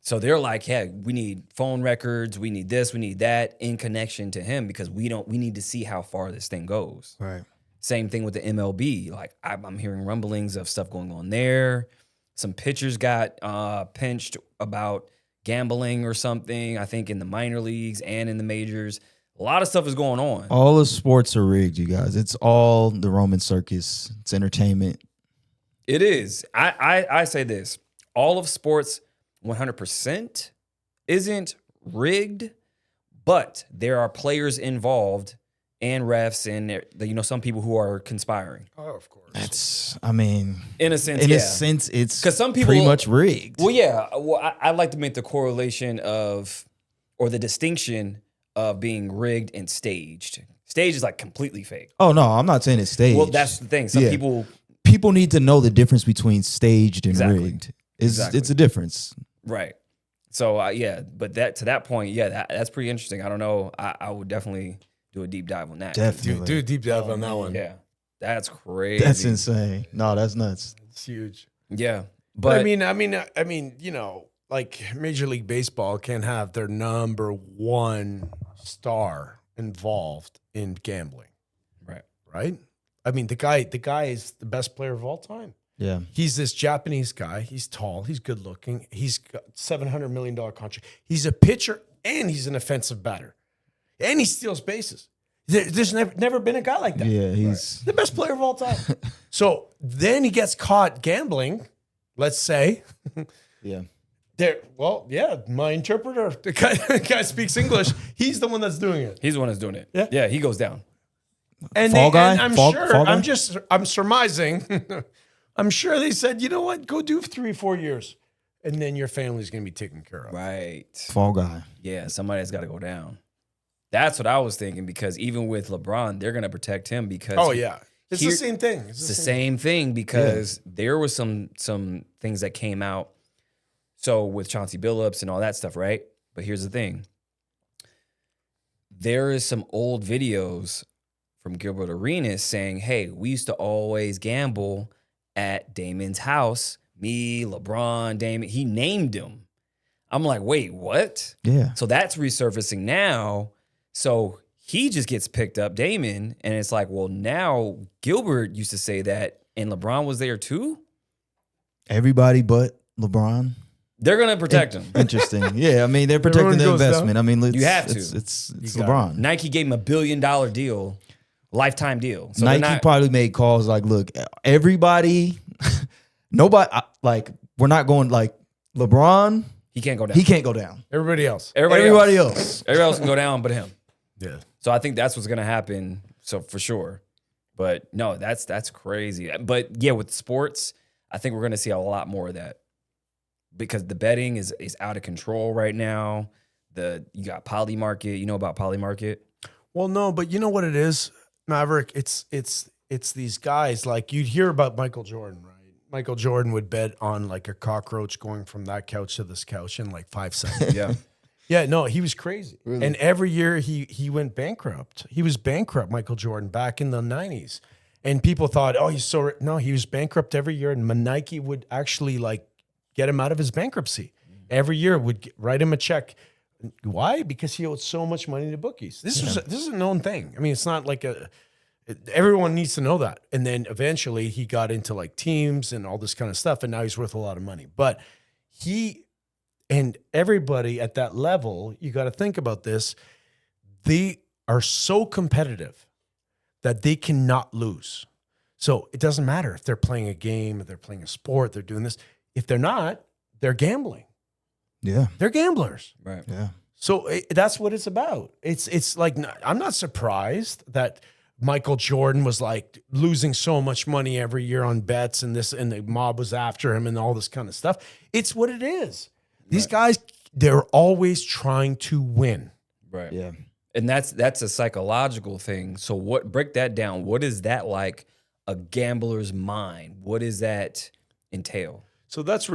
So they're like, hey, we need phone records. We need this. We need that in connection to him because we need to see how far this thing goes. Right. Same thing with the MLB. Like I'm hearing rumblings of stuff going on there. Some pitchers got pinched about gambling or something, I think in the minor leagues and in the majors. A lot of stuff is going on. All the sports are rigged, you guys. It's all the Roman circus. It's entertainment. It is. I say this. All of sports 100% isn't rigged, but there are players involved and refs and some people who are conspiring. Oh, of course. That's, I mean, In a sense, it's 'Cause some people pretty much rigged. Well, yeah. Well, I like to make the correlation or the distinction of being rigged and staged. Staged is like completely fake. Oh no, I'm not saying it's staged. Well, that's the thing. Some people need to know the difference between staged and Exactly. rigged. It's a difference. Right. So but to that point, that's pretty interesting. I don't know. I would definitely do a deep dive on that. Definitely. Do a deep dive on that one. Yeah. That's crazy. That's insane. No, that's nuts. It's huge. Yeah. But But I mean, you know, like Major League Baseball can have their number one star involved in gambling, right. right? I mean, the guy is the best player of all time. Yeah. He's this Japanese guy. He's tall. He's good looking. He's got $700 million contract. He's a pitcher and he's an offensive batter, and he steals bases. There's never been a guy like that. Yeah, he's The best player of all time. So then he gets caught gambling, let's say. yeah. My interpreter, the guy speaks English. He's the one that's doing it. He's the one that's doing it. Yeah. Yeah, he goes down. And Fall guy? and I'm Fall sure, guy? I'm surmising. I'm sure they said, you know what, go do 3-4 years, and then your family's gonna be taken care of. Right. Fall guy. Yeah, somebody's got to go down. That's what I was thinking because even with LeBron, they're going to protect him because Oh yeah, it's Here- the same thing. it's the same thing because there was some things that came out. So with Chauncey Billups and all that stuff, right? But here's the thing. There is some old videos from Gilbert Arenas saying, hey, we used to always gamble at Damon's house. Me, LeBron, Damon. He named him. I'm like, wait, what? Yeah. So that's resurfacing now. So he just gets picked up, Damon, and it's like, well, now Gilbert used to say that, and LeBron was there too? Everybody but LeBron. They're going to protect him. Interesting. Yeah, I mean, they're protecting Everyone the goes investment. down. I mean, You have to. It's got LeBron. Nike gave him $1 billion deal, lifetime deal. So Nike probably made calls like, look, everybody, nobody, like, we're not going like LeBron. he can't go down. He can't go down. Everybody else. Everybody else. Everybody else can go down but him. Yeah. So I think that's what's going to happen. So for sure. But no, that's crazy. But yeah, with sports, I think we're going to see a lot more of that because the betting is out of control right now. You got Poly Market. You know about Poly Market? Well, no, but you know what it is, Maverick? It's these guys, like you'd hear about Michael Jordan, right? Michael Jordan would bet on like a cockroach going from that couch to this couch in like 5 seconds. Yeah. Yeah, no, he was crazy. Really? And every year he went bankrupt. He was bankrupt, Michael Jordan, back in the 90s. And people thought, oh, he's so no, he was bankrupt every year. And Nike would actually like get him out of his bankruptcy. Every year would write him a check. Why? Because he owed so much money to bookies. This is a known thing. I mean, it's not like everyone needs to know that. And then eventually he got into like teams and all this kind of stuff. And now he's worth a lot of money. But and everybody at that level, you got to think about this. They are so competitive that they cannot lose. So it doesn't matter if they're playing a game, if they're playing a sport, they're doing this. If they're not, they're gambling. Yeah. They're gamblers. Right. Yeah. So that's what it's about. It's like, I'm not surprised that Michael Jordan was like losing so much money every year on bets and this, and the mob was after him and all this kind of stuff. It's what it is. These guys, they're always trying to win. Right. Yeah. And that's a psychological thing. So break that down. What is that like a gambler's mind? What does that entail? So that's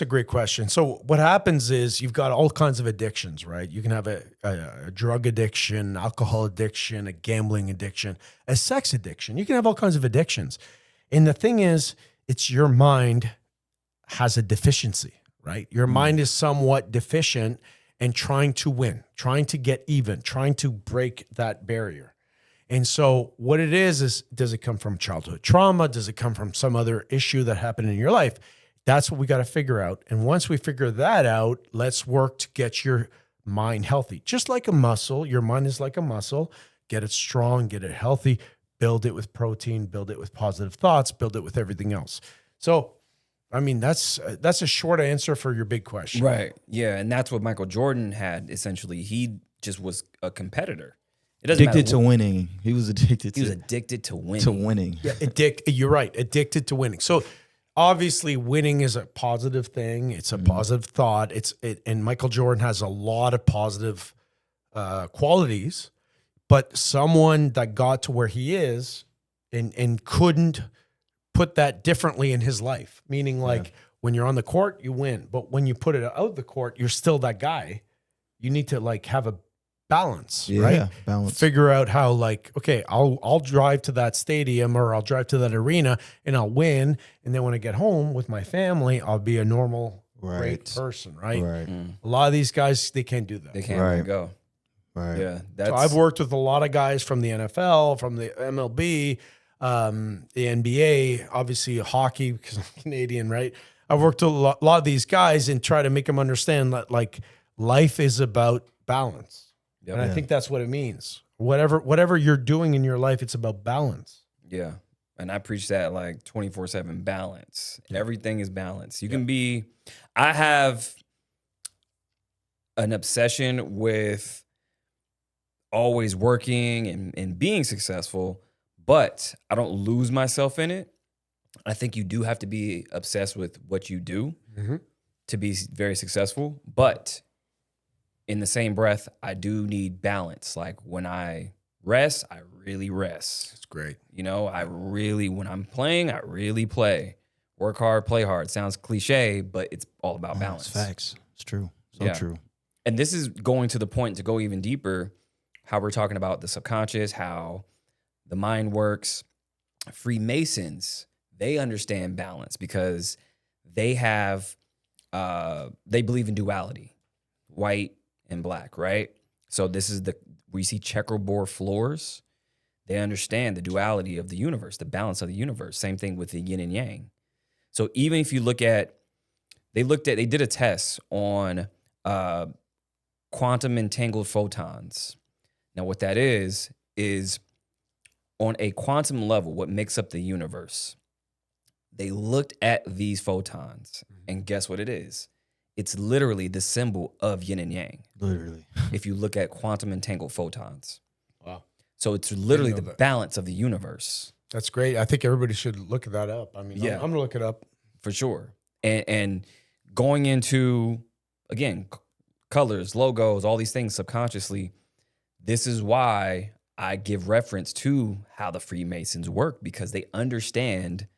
a great question. So what happens is you've got all kinds of addictions, right? You can have a drug addiction, alcohol addiction, a gambling addiction, a sex addiction. You can have all kinds of addictions. And the thing is, it's your mind has a deficiency, right? Your mind is somewhat deficient and trying to win, trying to get even, trying to break that barrier. And so what it is does it come from childhood trauma? Does it come from some other issue that happened in your life? That's what we got to figure out. And once we figure that out, let's work to get your mind healthy. Just like a muscle, your mind is like a muscle. Get it strong, get it healthy, build it with protein, build it with positive thoughts, build it with everything else. So, I mean, that's a short answer for your big question. Right. Yeah. And that's what Michael Jordan had, essentially. He just was a competitor. It doesn't Addicted matter to winning. He was addicted He was addicted to winning. to winning. Yeah, you're right. Addicted to winning. So obviously winning is a positive thing. It's a positive thought. And Michael Jordan has a lot of positive qualities, but someone that got to where he is and couldn't put that differently in his life, meaning like when you're on the court, you win, but when you put it out the court, you're still that guy. You need to like have a balance, right? Balance. Figure out how like, okay, I'll drive to that stadium or I'll drive to that arena and I'll win. And then when I get home with my family, I'll be a normal, great person, right? Right. A lot of these guys, they can't do that. They can't Right. let go. Right. Yeah. So I've worked with a lot of guys from the NFL, from the MLB, the NBA, obviously hockey because I'm Canadian, right? I've worked with a lot of these guys and try to make them understand that like life is about balance. Yep. And I think that's what it means. Whatever you're doing in your life, it's about balance. Yeah. And I preach that like 24/7 balance. Everything is balance. You can be, I have an obsession with always working and being successful, but I don't lose myself in it. I think you do have to be obsessed with what you do to be very successful. But in the same breath, I do need balance. Like when I rest, I really rest. It's great. You know, when I'm playing, I really play. Work hard, play hard. Sounds cliche, but it's all about balance. It's facts. It's true. So Yeah. true. And this is going to the point to go even deeper, how we're talking about the subconscious, how the mind works. Freemasons, they understand balance because they have, they believe in duality, white and black, right? So this is where you see checkerboard floors. They understand the duality of the universe, the balance of the universe. Same thing with the yin and yang. So even if you look at, they did a test on quantum entangled photons. Now what that is on a quantum level, what makes up the universe. They looked at these photons and guess what it is? It's literally the symbol of yin and yang. Literally. If you look at quantum entangled photons. Wow. So it's literally know the that. balance of the universe. That's great. I think everybody should look that up. I mean, Yeah. I'm going to look it up. For sure. And going into, again, colors, logos, all these things subconsciously, this is why I give reference to how the Freemasons work, because they understand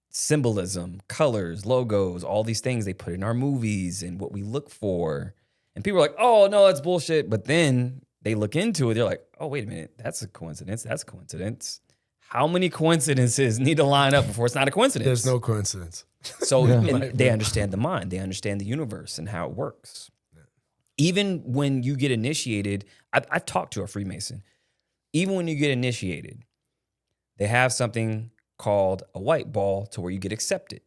symbolism, colors, logos, all these things they put in our movies and what we look for. And people are like, oh, no, that's bullshit. But then they look into it. They're like, oh, wait a minute. That's a coincidence. That's a coincidence. How many coincidences need to line up before it's not a coincidence? There's no coincidence. So Yeah. and they understand the mind. They understand the universe and how it works. Even when you get initiated, I've talked to a Freemason. Even when you get initiated, they have something called a white ball to where you get accepted.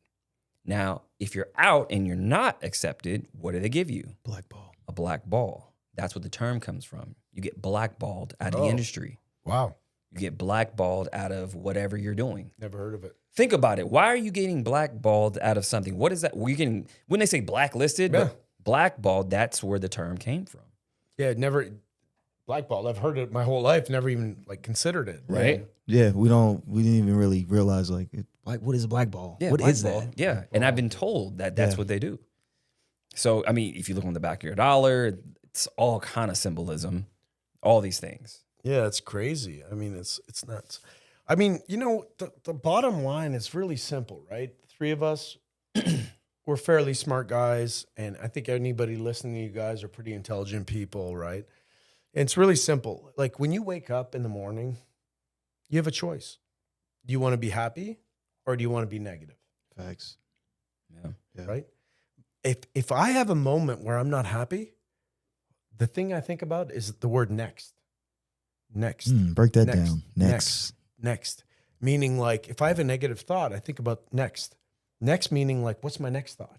Now, if you're out and you're not accepted, what do they give you? Black ball. A black ball. That's what the term comes from. You get blackballed out of the Oh. industry. Wow. you get blackballed out of whatever you're doing. Never heard of it. Think about it. Why are you getting blackballed out of something? What is that? We're getting, when they say blacklisted, Yeah. but blackballed, that's where the term came from. Yeah, never blackballed. I've heard it my whole life. Never even like considered it. Right? Yeah, we didn't even really realize like what is a blackball? Yeah, What is blackball. that? Yeah, and I've been told that that's Yeah. what they do. So, I mean, if you look on the back of your dollar, it's all kind of symbolism, all these things. Yeah, it's crazy. I mean, it's nuts. I mean, you know, the bottom line is really simple, right? The three of us, we're fairly smart guys, and I think anybody listening to you guys are pretty intelligent people, right? And it's really simple. Like when you wake up in the morning, you have a choice. Do you want to be happy or do you want to be negative? Facts. Yeah. Right? If I have a moment where I'm not happy, the thing I think about is the word next. Next. Break that Next. down. Next. Meaning like if I have a negative thought, I think about next. Next meaning like what's my next thought?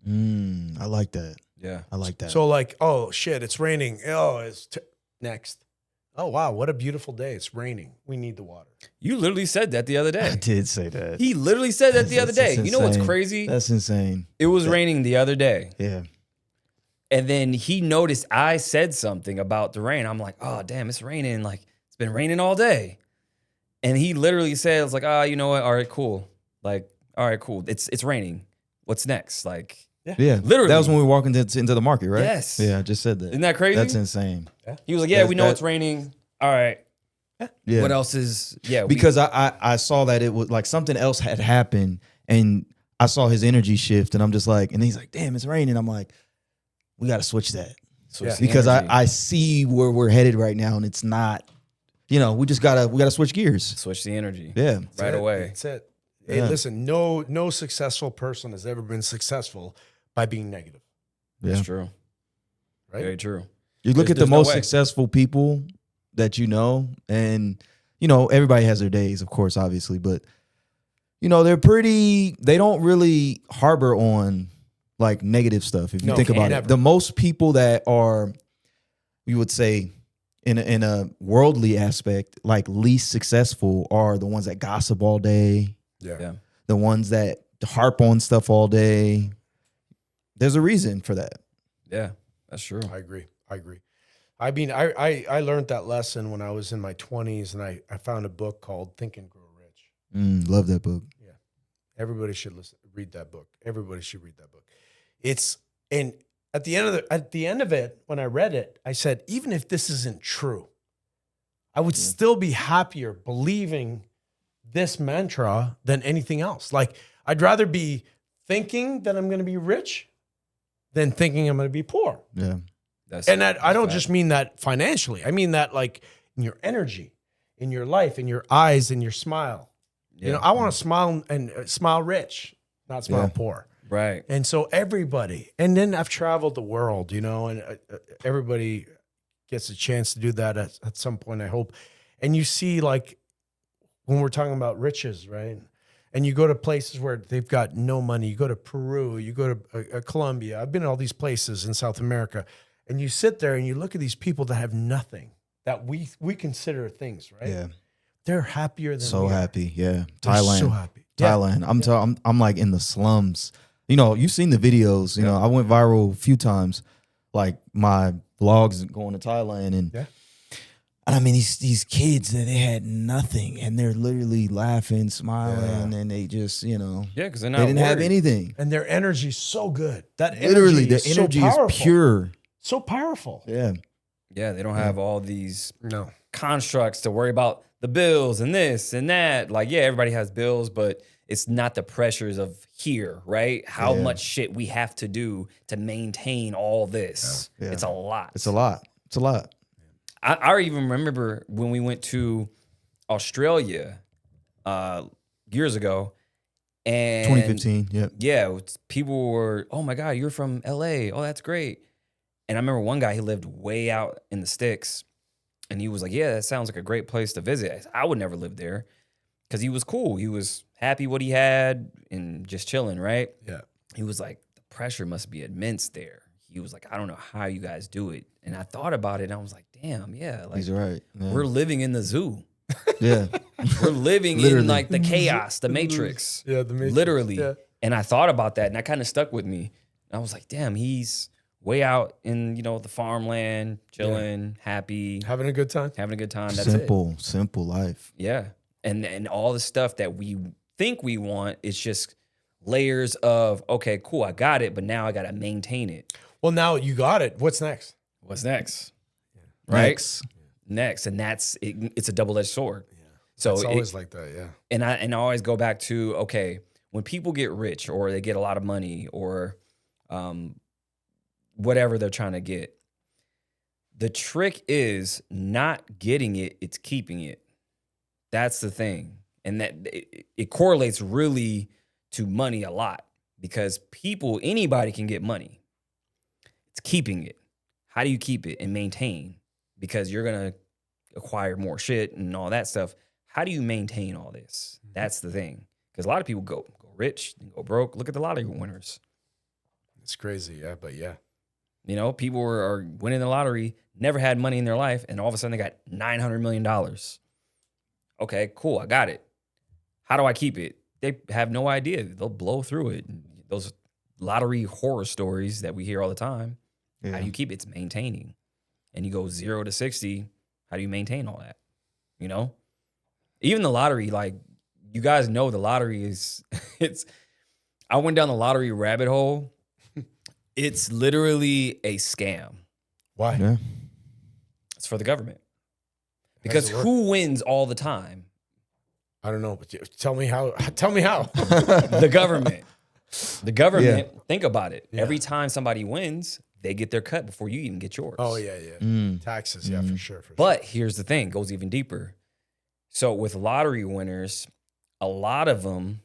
I like that. Yeah. I like that. So like, oh shit, it's raining. Oh, next. Oh wow, what a beautiful day. It's raining. We need the water. You literally said that the other I day. did say that. He literally said that the other That's day. You know what's insane. crazy? That's insane. It was raining the other day. Yeah. And then he noticed I said something about the rain. I'm like, oh, damn, it's raining. Like, it's been raining all day. And he literally says, like, you know what? All right, cool. Like, all right, cool. It's raining. What's next? Like, Yeah. Literally. That was when we were walking into the market, right? Yes. Yeah, I just said that. isn't that crazy? That's insane. He was like, yeah, we know that- it's raining. All right. Yeah. What else is, Because I saw that it was like something else had happened and I saw his energy shift and I'm just like, and he's like, damn, it's raining. I'm like, we got to switch that. Because I see where we're headed right now and it's not, you know, we gotta switch gears. switch the energy. Yeah. Right away. That's it. Hey, listen, no successful person has ever been successful by being negative. Yeah. That's true. Right? Very true. You look at the There's no most way. successful people that you know, and you know, everybody has their days, of course, obviously, but you know, they don't really harbor on like negative stuff. If you No, think about never. it, the most people that are, you would say, in a worldly aspect, like least successful are the ones that gossip all day, Yeah. the ones that harp on stuff all day. There's a reason for that. Yeah. That's true. I agree. I mean, I learned that lesson when I was in my 20s and I found a book called Think and Grow Rich. Love that book. Everybody should read that book. Everybody should read that book. And at the end of it, when I read it, I said, even if this isn't true, I would still be happier believing this mantra than anything else. Like I'd rather be thinking that I'm going to be rich than thinking I'm going to be poor. Yeah. And I don't just mean that financially. I mean that like in your energy, in your life, in your eyes, in your smile. Yeah. You know, I want to smile and smile rich, not smile poor. Right. And so everybody, and then I've traveled the world, you know, and everybody gets a chance to do that at some point, I hope. And you see like when we're talking about riches, right? And you go to places where they've got no money. You go to Peru, you go to Colombia. I've been to all these places in South America. And you sit there and you look at these people that have nothing that we consider things, right? Yeah. They're happier than So we are. happy. Yeah. They're Thailand. so happy. Yeah. Thailand. I'm like in the slums. You know, you've seen the videos. You know, I went viral a few times, like my vlogs going to Thailand, and I mean these kids that they had nothing, and they're literally laughing, smiling, and they just because they're they not didn't have worried. anything. And their energy's so good. That Literally, the so energy is powerful. pure. So powerful. Yeah. Yeah, they don't have all these No. constructs to worry about the bills and this and that. Like, yeah, everybody has bills, but it's not the pressures of here, right? How much shit we have to do to maintain all this. Yeah. It's a lot. It's a lot. It's a lot. I even remember when we went to Australia years ago. And 2015. Yep. yeah, people were, oh my God, you're from LA. Oh, that's great. And I remember one guy, he lived way out in the sticks. And he was like, yeah, that sounds like a great place to visit. I would never live there because he was cool. He was happy what he had and just chilling, right? Yeah. He was like, the pressure must be immense there. He was like, I don't know how you guys do it. And I thought about it and I was like, damn, yeah. Like, He's right. Yeah. we're living in the zoo. Yeah. We're living in Literally. like the chaos, the matrix. Yeah, the Matrix. Literally. Yeah. And I thought about that and that kind of stuck with me. And I was like, damn, he's way out in, the farmland, chilling, happy, Having a good time. having a good time. That's it. Simple life. Yeah. And all the stuff that we think we want, it's just layers of, okay, cool, I got it, but now I got to maintain it. Well, now you got it. What's next? What's next? Right? Next. And it's a double-edged sword. Yeah. So It's always like that, yeah. And I always go back to, okay, when people get rich or they get a lot of money or whatever they're trying to get, the trick is not getting it, it's keeping it. That's the thing. And that it correlates really to money a lot because anybody can get money. It's keeping it. How do you keep it and maintain? Because you're going to acquire more shit and all that stuff. How do you maintain all this? That's the thing. Because a lot of people go rich and go broke. Look at the lottery winners. It's crazy, yeah, but yeah. People are winning the lottery, never had money in their life, and all of a sudden they got $900 million. Okay, cool, I got it. How do I keep it? They have no idea. They'll blow through it. Those lottery horror stories that we hear all the time. Yeah. How do you keep it? It's maintaining. And you go 0 to 60. How do you maintain all that? Even the lottery, like you guys know, the lottery is I went down the lottery rabbit hole. It's literally a scam. Why? Yeah. It's for the government. How Because does it work? who wins all the time? I don't know, but tell me how. Tell me how. The government. The government, Yeah. think about it. Yeah. Every time somebody wins, they get their cut before you even get yours. Oh, yeah. Taxes, yeah, for sure. But here's the thing, it goes even deeper. So with lottery winners, a lot of them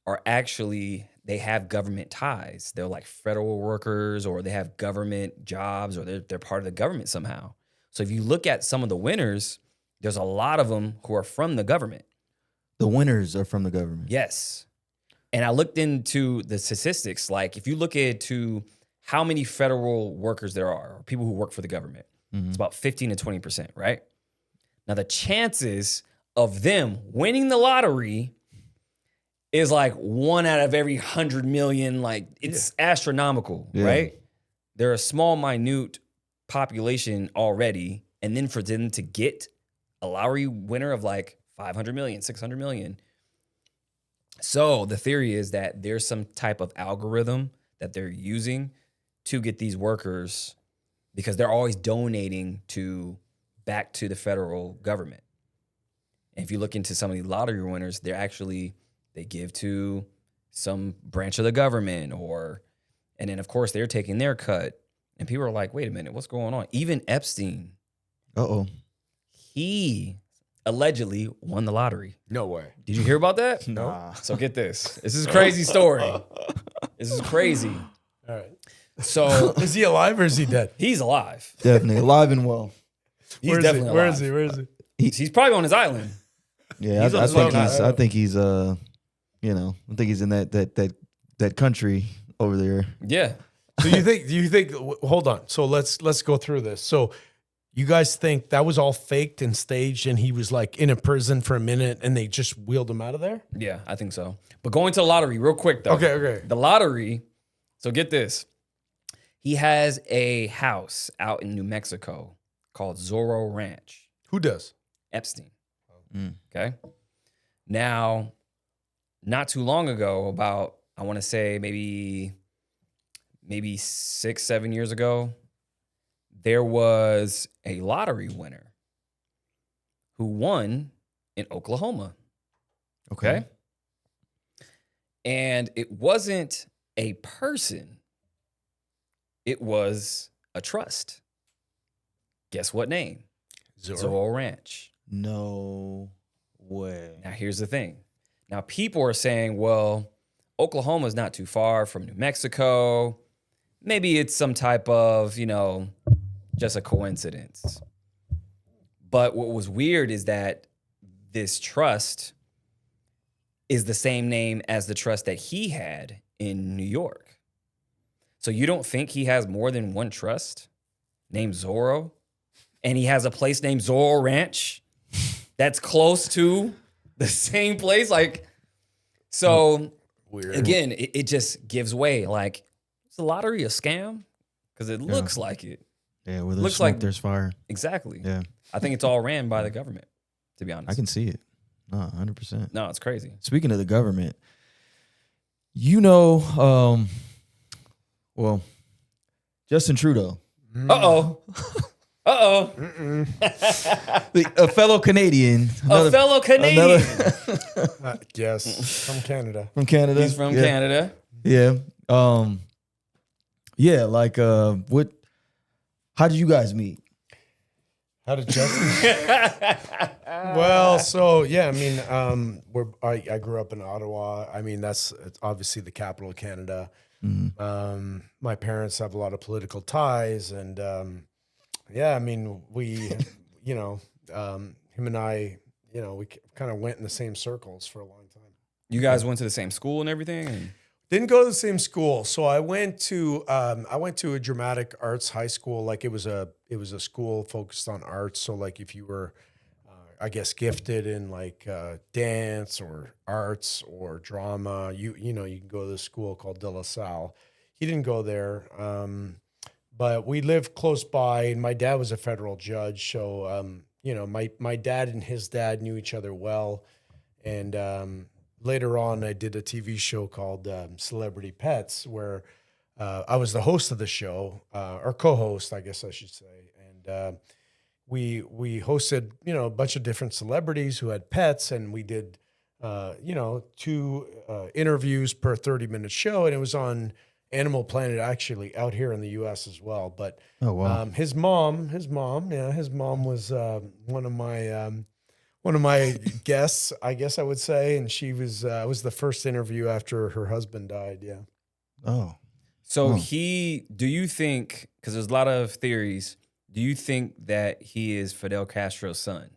are actually, they have government ties. They're like federal workers or they have government jobs or they're part of the government somehow. So if you look at some of the winners, there's a lot of them who are from the government. The winners are from the government. Yes. And I looked into the statistics. Like if you look into how many federal workers there are, or people who work for the government, it's about 15 to 20%, right? Now the chances of them winning the lottery is like 1 out of every 100 million. Like it's astronomical, right? They're a small, minute population already. And then for them to get a lottery winner of like 500 million, 600 million. So the theory is that there's some type of algorithm that they're using to get these workers because they're always donating back to the federal government. And if you look into some of the lottery winners, they give to some branch of the government and then of course they're taking their cut. And people are like, wait a minute, what's going on? Even Epstein, he allegedly won the lottery. No way. Did you hear about that? No. So get this. This is a crazy story. This is crazy. All right. So Is he alive or is he dead? he's alive. Definitely alive and well. He's definitely alive. Where is he? Where is he? He's probably on his island. Yeah, He's on I his think own he's. island. I think he's. I think he's in that country over there. Yeah. So do you think, hold on. So let's go through this. So you guys think that was all faked and staged and he was like in a prison for a minute and they just wheeled him out of there? Yeah, I think so. But going to the lottery real quick though. Okay. The lottery. So get this. He has a house out in New Mexico called Zorro Ranch. Who does? Epstein. Okay. Now, not too long ago, about, I want to say maybe 6-7 years ago, there was a lottery winner who won in Oklahoma. Okay. And it wasn't a person, it was a trust. Guess what name? Zorro Ranch. No way. Now, here's the thing. Now, people are saying, well, Oklahoma's not too far from New Mexico. Maybe it's some type of, just a coincidence. But what was weird is that this trust is the same name as the trust that he had in New York. So you don't think he has more than one trust named Zorro? And he has a place named Zorro Ranch? that's close to the same place. Like, so Weird. again, it just gives way. Like, is the lottery a scam? Because it looks like it. Yeah, where there's Looks smoke, like- there's fire. Exactly. Yeah, I think it's all ran by the government, to be honest. I can see it. No, 100%. No, it's crazy. Speaking of the government, you know, well, Justin Trudeau, Uh-oh. Uh-oh. a fellow Canadian, A fellow Canadian. Yes, from Canada. from Canada. He's from Yeah. Canada. Yeah. Yeah, like what how did you guys meet? How did Justin? Well, so yeah, I mean, I grew up in Ottawa. I mean, it's obviously the capital of Canada. My parents have a lot of political ties, and yeah, I mean, we, you know, him and I, you know, we kind of went in the same circles for a long time. You guys went to the same school and everything? And Didn't go to the same school, so I went to a dramatic arts high school. Like it was a school focused on arts. So like if you were, I guess, gifted in like dance or arts or drama, you know you can go to this school called De La Salle. He didn't go there, but we lived close by, and my dad was a federal judge. So you know my dad and his dad knew each other well, and later on, I did a TV show called Celebrity Pets, where I was the host of the show, or co-host, I guess I should say. And we hosted, you know, a bunch of different celebrities who had pets, and we did, you know, 2 interviews per 30-minute show, and it was on Animal Planet, actually, out here in the U.S. as well. But Oh wow. his mom was one of my guests, I guess I would say, and she was the first interview after her husband died. Yeah. Oh. so Oh. do you think, because there's a lot of theories, do you think that he is Fidel Castro's son?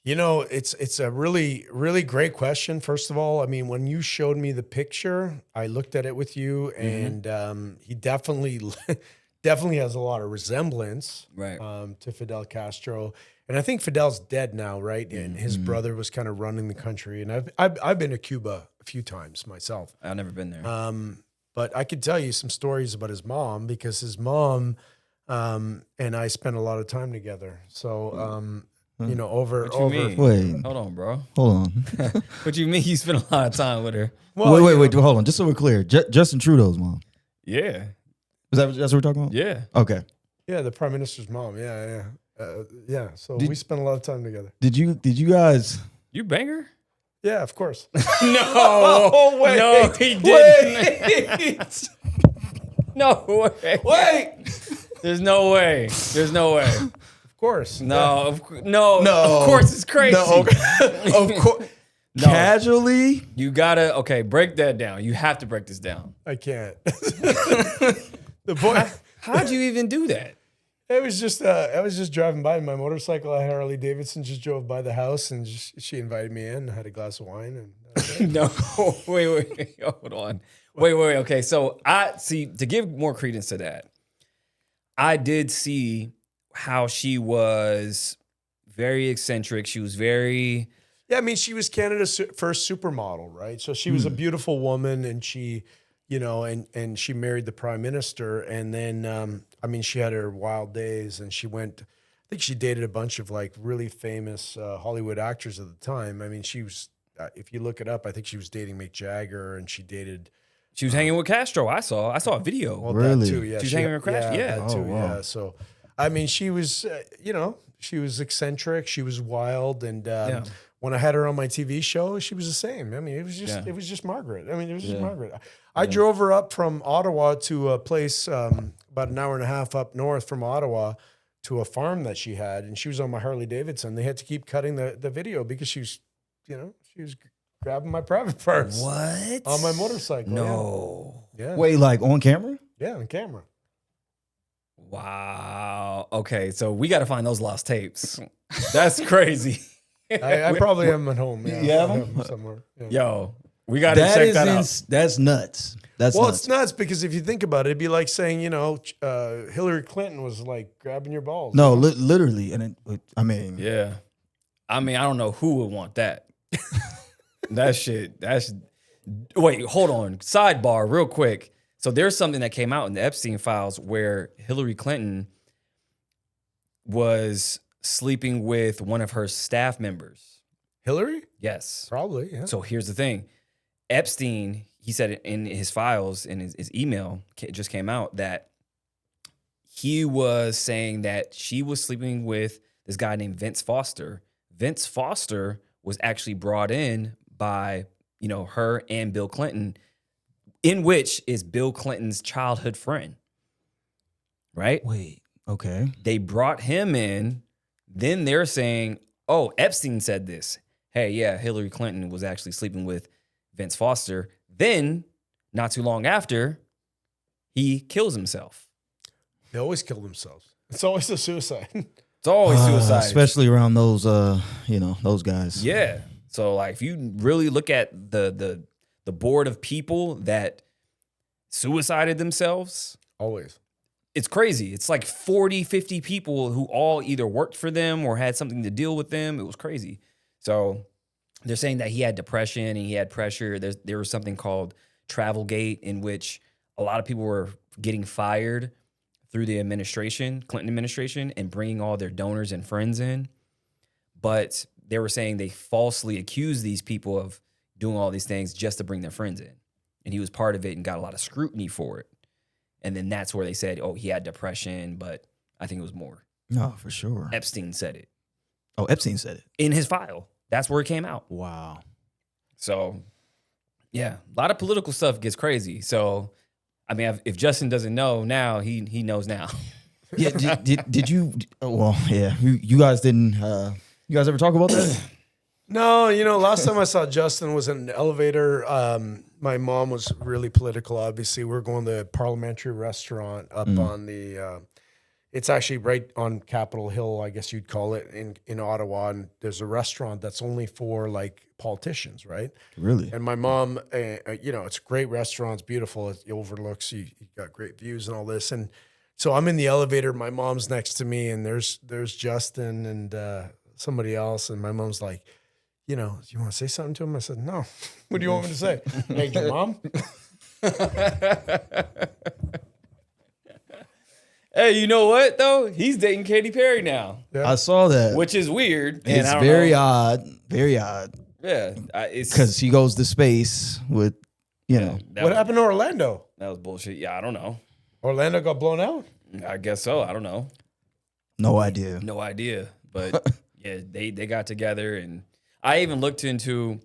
You know, it's a really, really great question. First of all, I mean, when you showed me the picture, I looked at it with you, and he definitely has a lot of resemblance Right. to Fidel Castro. And I think Fidel's dead now, right? And his brother was kind of running the country. And I've been to Cuba a few times myself. I've never been there. But I could tell you some stories about his mom, because his mom and I spent a lot of time together. So, you know, What you mean? Wait, Hold on, bro. hold on. What you mean you spent a lot of time with her? Well, wait, hold on. Just so we're clear, Justin Trudeau's mom. Yeah. That's what we're talking about? Yeah. Okay. Yeah, the prime minister's mom. Yeah. So we spent a lot of time together. Did you guys You bang her? Yeah, of course. No. Oh, wait. No, he didn't. No way. Wait, There's no way. There's no way. of course. No. No. Of course it's crazy. No, of course. No. Casually? You gotta, okay, break that down. You have to break this down. I can't. The boy. How'd you even do that? It was just I was just driving by my motorcycle. I had Harley Davidson, just drove by the house, and she invited me in. I had a glass of wine, and that's it. No, wait, hold on. Wait. Okay, so I see, to give more credence to that, I did see how she was very eccentric. She was very, Yeah, I mean, she was Canada's first supermodel, right? So she was a beautiful woman, and she, you know, and she married the prime minister, and then I mean, she had her wild days, and she went. I think she dated a bunch of like really famous Hollywood actors at the time. I mean, she was. If you look it up, I think she was dating Mick Jagger, and she dated. she was hanging with Castro. I saw a video. Well, Really? that too, yeah. She was hanging with Crash? Yeah. that too, Oh, wow. yeah. So, I mean, she was, you know, she was eccentric, she was wild, and when I had her on my TV show, she was the same. I mean, it was just Margaret. I mean, it was just Margaret. I drove her up from Ottawa to a place about an hour and a half up north from Ottawa to a farm that she had, and she was on my Harley Davidson. They had to keep cutting the video because she was, you know, she was grabbing my private parts. What? On my motorcycle. No. Yeah. Wait, like on camera? Yeah, on camera. Wow. Okay, so we got to find those lost tapes. That's crazy. I probably have them at home. Yeah, You have I them? somewhere. Yeah. Yo, we got to check that out. That's nuts. That's Well, nuts. it's nuts because if you think about it, it'd be like saying, you know, Hillary Clinton was like grabbing your balls. No, literally, and I mean, Yeah. I mean, I don't know who would want that. That shit, wait, hold on. Sidebar real quick. So there's something that came out in the Epstein files where Hillary Clinton was sleeping with one of her staff members. Hillary? Yes. Probably, yeah. So here's the thing. Epstein, he said in his files, in his email, it just came out that he was saying that she was sleeping with this guy named Vince Foster. Vince Foster was actually brought in by, her and Bill Clinton, in which is Bill Clinton's childhood friend, right? Wait, okay. They brought him in. Then they're saying, oh, Epstein said this. Hey, yeah, Hillary Clinton was actually sleeping with Vince Foster. Then, not too long after, he kills himself. They always kill themselves. It's always a suicide. It's always suicide. Especially around those, those guys. Yeah. So, like, if you really look at the board of people that suicided themselves, Always. it's crazy. It's like 40, 50 people who all either worked for them or had something to deal with them. It was crazy. So they're saying that he had depression and he had pressure. There was something called Travelgate, in which a lot of people were getting fired through the Clinton administration, and bringing all their donors and friends in. But they were saying they falsely accused these people of doing all these things just to bring their friends in. And he was part of it and got a lot of scrutiny for it. And then that's where they said, oh, he had depression, but I think it was more. No, for sure. Epstein said it. Oh, Epstein said it. In his file. That's where it came out. Wow. So, yeah, a lot of political stuff gets crazy. So, I mean, if Justin doesn't know now, he knows now. Yeah, did you? Well, yeah, you guys didn't. You guys ever talk about that? No, last time I saw Justin was in an elevator. My mom was really political, obviously. We're going to a parliamentary restaurant up on the, it's actually right on Capitol Hill, I guess you'd call it, in Ottawa. And there's a restaurant that's only for like politicians, right? Really? And my mom, it's a great restaurant. It's beautiful. It overlooks, you got great views and all this. And so I'm in the elevator. My mom's next to me, and there's Justin and somebody else. And my mom's like, you want to say something to him? I said, no. What do you want me to say? Hey, your mom? Hey, you know what, though? He's dating Katy Perry now. Yeah. I saw that. Which is weird. And It's very odd. Very odd. Yeah. It's Because she goes to space with, What happened to Orlando? That was bullshit. Yeah, I don't know. Orlando got blown out? I guess so. I don't know. No idea. No idea. But yeah, they got together, and I even looked into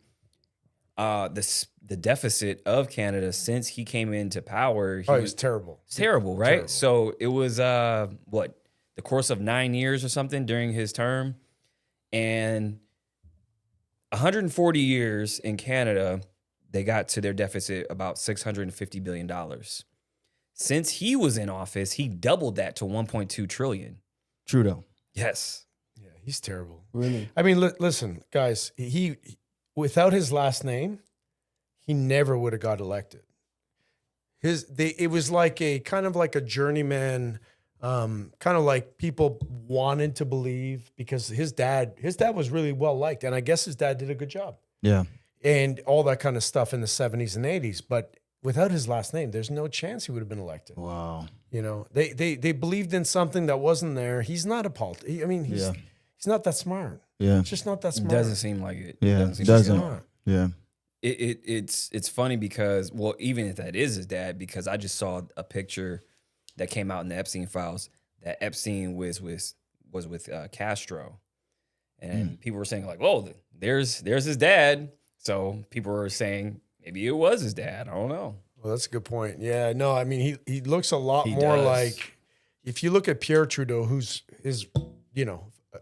the deficit of Canada since he came into power. He was terrible. It's terrible, right? Terrible. So it was the course of 9 years or something during his term, and 140 years in Canada, they got to their deficit about $650 billion. Since he was in office, he doubled that to 1.2 trillion. Trudeau. Yes. Yeah, he's terrible. Really? I mean, listen, guys, he without his last name, he never would have got elected. It was like a kind of like a journeyman, kind of like people wanted to believe, because his dad was really well liked, and I guess his dad did a good job. Yeah. And all that kind of stuff in the 70s and 80s, but without his last name, there's no chance he would have been elected. Wow. They believed in something that wasn't there. He's not a politician. I mean, he's not that smart. Yeah. He's just not that smart. It doesn't seem like it. Yeah. It It doesn't. Not. Yeah. It's funny because, well, even if that is his dad, because I just saw a picture that came out in the Epstein files that Epstein was with Castro, and people were saying like, "Whoa, there's his dad." So people were saying maybe it was his dad. I don't know. Well, that's a good point. Yeah, no, I mean, he looks a lot He more does. like, if you look at Pierre Trudeau, who's his,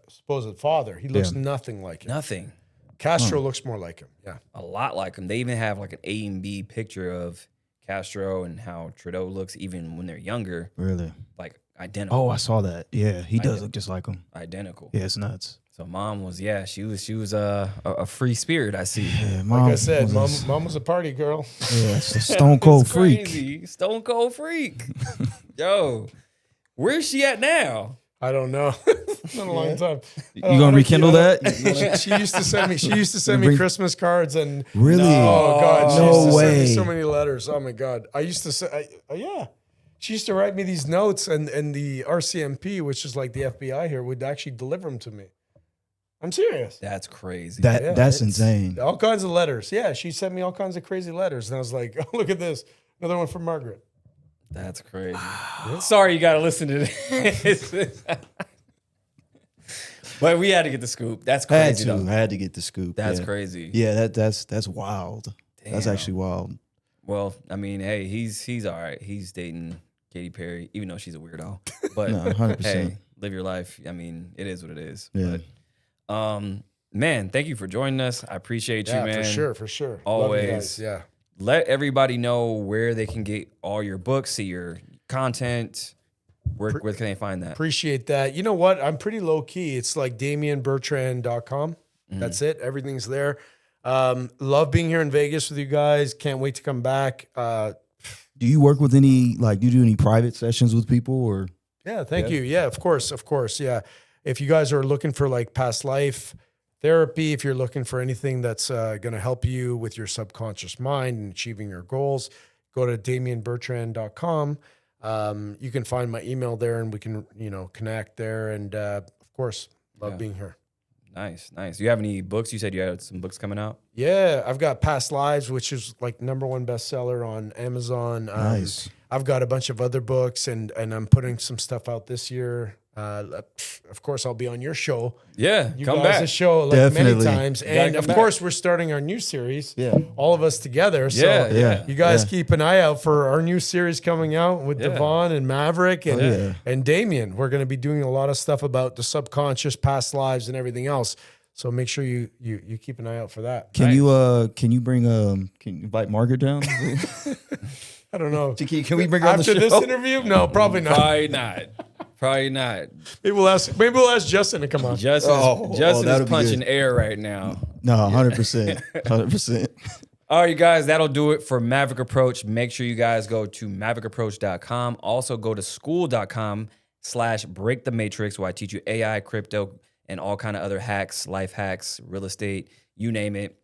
supposed father, he looks nothing like him. Nothing. Castro looks more like him. Yeah. A lot like him. They even have like an A and B picture of Castro and how Trudeau looks, even when they're younger, Really? like identical. Oh, I saw that. Yeah. He does look just like him. Identical. Yeah, it's nuts. So mom was, she was a free spirit. I see. Yeah, Like I said, was mom was a party girl. Yeah, it's a stone cold It's freak. crazy. Stone cold freak. Yo, where's she at now? I don't know. It's been a long time. You gonna rekindle that? She used to send me. She used to send me Bring- Christmas cards and Really? Oh God, she No used to send way. me so many letters. Oh my God, I used to say, yeah. She used to write me these notes, and the RCMP, which is like the FBI here, would actually deliver them to me. I'm serious. That's crazy. That's it's- insane. All kinds of letters. Yeah, she sent me all kinds of crazy letters, and I was like, oh, look at this, another one from Margaret. That's crazy. Sorry, you got to listen to this. But we had to get the scoop. That's I had crazy. to. though. I had to get the scoop. That's yeah. crazy. Yeah, that's wild. That's Damn. actually wild. Well, I mean, hey, he's all right. He's dating Katy Perry, even though she's a weirdo. But No, 100%. hey, live your life. I mean, it is what it is. Yeah. But, man, thank you for joining us. I appreciate you, man. For sure. Love you Always. guys, yeah. Let everybody know where they can get all your books, see your content. Where can they find that? Appreciate that. You know what? I'm pretty low key. It's like DamianBertand.com. That's it. Everything's there. Love being here in Vegas with you guys. Can't wait to come back. Do you work with any do you do any private sessions with people or? Yeah, thank you. Yeah, of course. Yeah. If you guys are looking for like past life therapy, if you're looking for anything that's going to help you with your subconscious mind and achieving your goals, go to DamianBertand.com. You can find my email there and we can, connect there. And of course, love being here. Nice. Do you have any books? You said you had some books coming out. Yeah, I've got Past Lives, which is like #1 bestseller on Amazon. Nice. I've got a bunch of other books, and I'm putting some stuff out this year. Of course, I'll be on your show. Yeah, You come guys' back. show like many Definitely. times, gotta and come of back. course, we're starting our new series. Yeah. All of us together. So Yeah. you guys Yeah. keep an eye out for our new series coming out with Yeah. Devon and Maverick and yeah. and Damian. We're going to be doing a lot of stuff about the subconscious, past lives, and everything else. So make sure you keep an eye out for that. Can you bring can you invite Margaret down? I don't know. Can we bring her on the After show? this interview? No, probably not. Probably not. Maybe we'll ask Justin to come on. Justin that'll is be punching good. air right now. No, 100%. 100%. All right, you guys, that'll do it for Maverick Approach. Make sure you guys go to maverickapproach.com. Also go to school.com/breakthematrix, where I teach you AI, crypto, and all kind of other hacks, life hacks, real estate, you name it.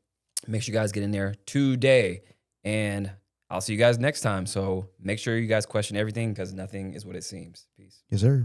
Make sure you guys get in there today. And I'll see you guys next time. So make sure you guys question everything because nothing is what it seems. Peace. Yes, sir.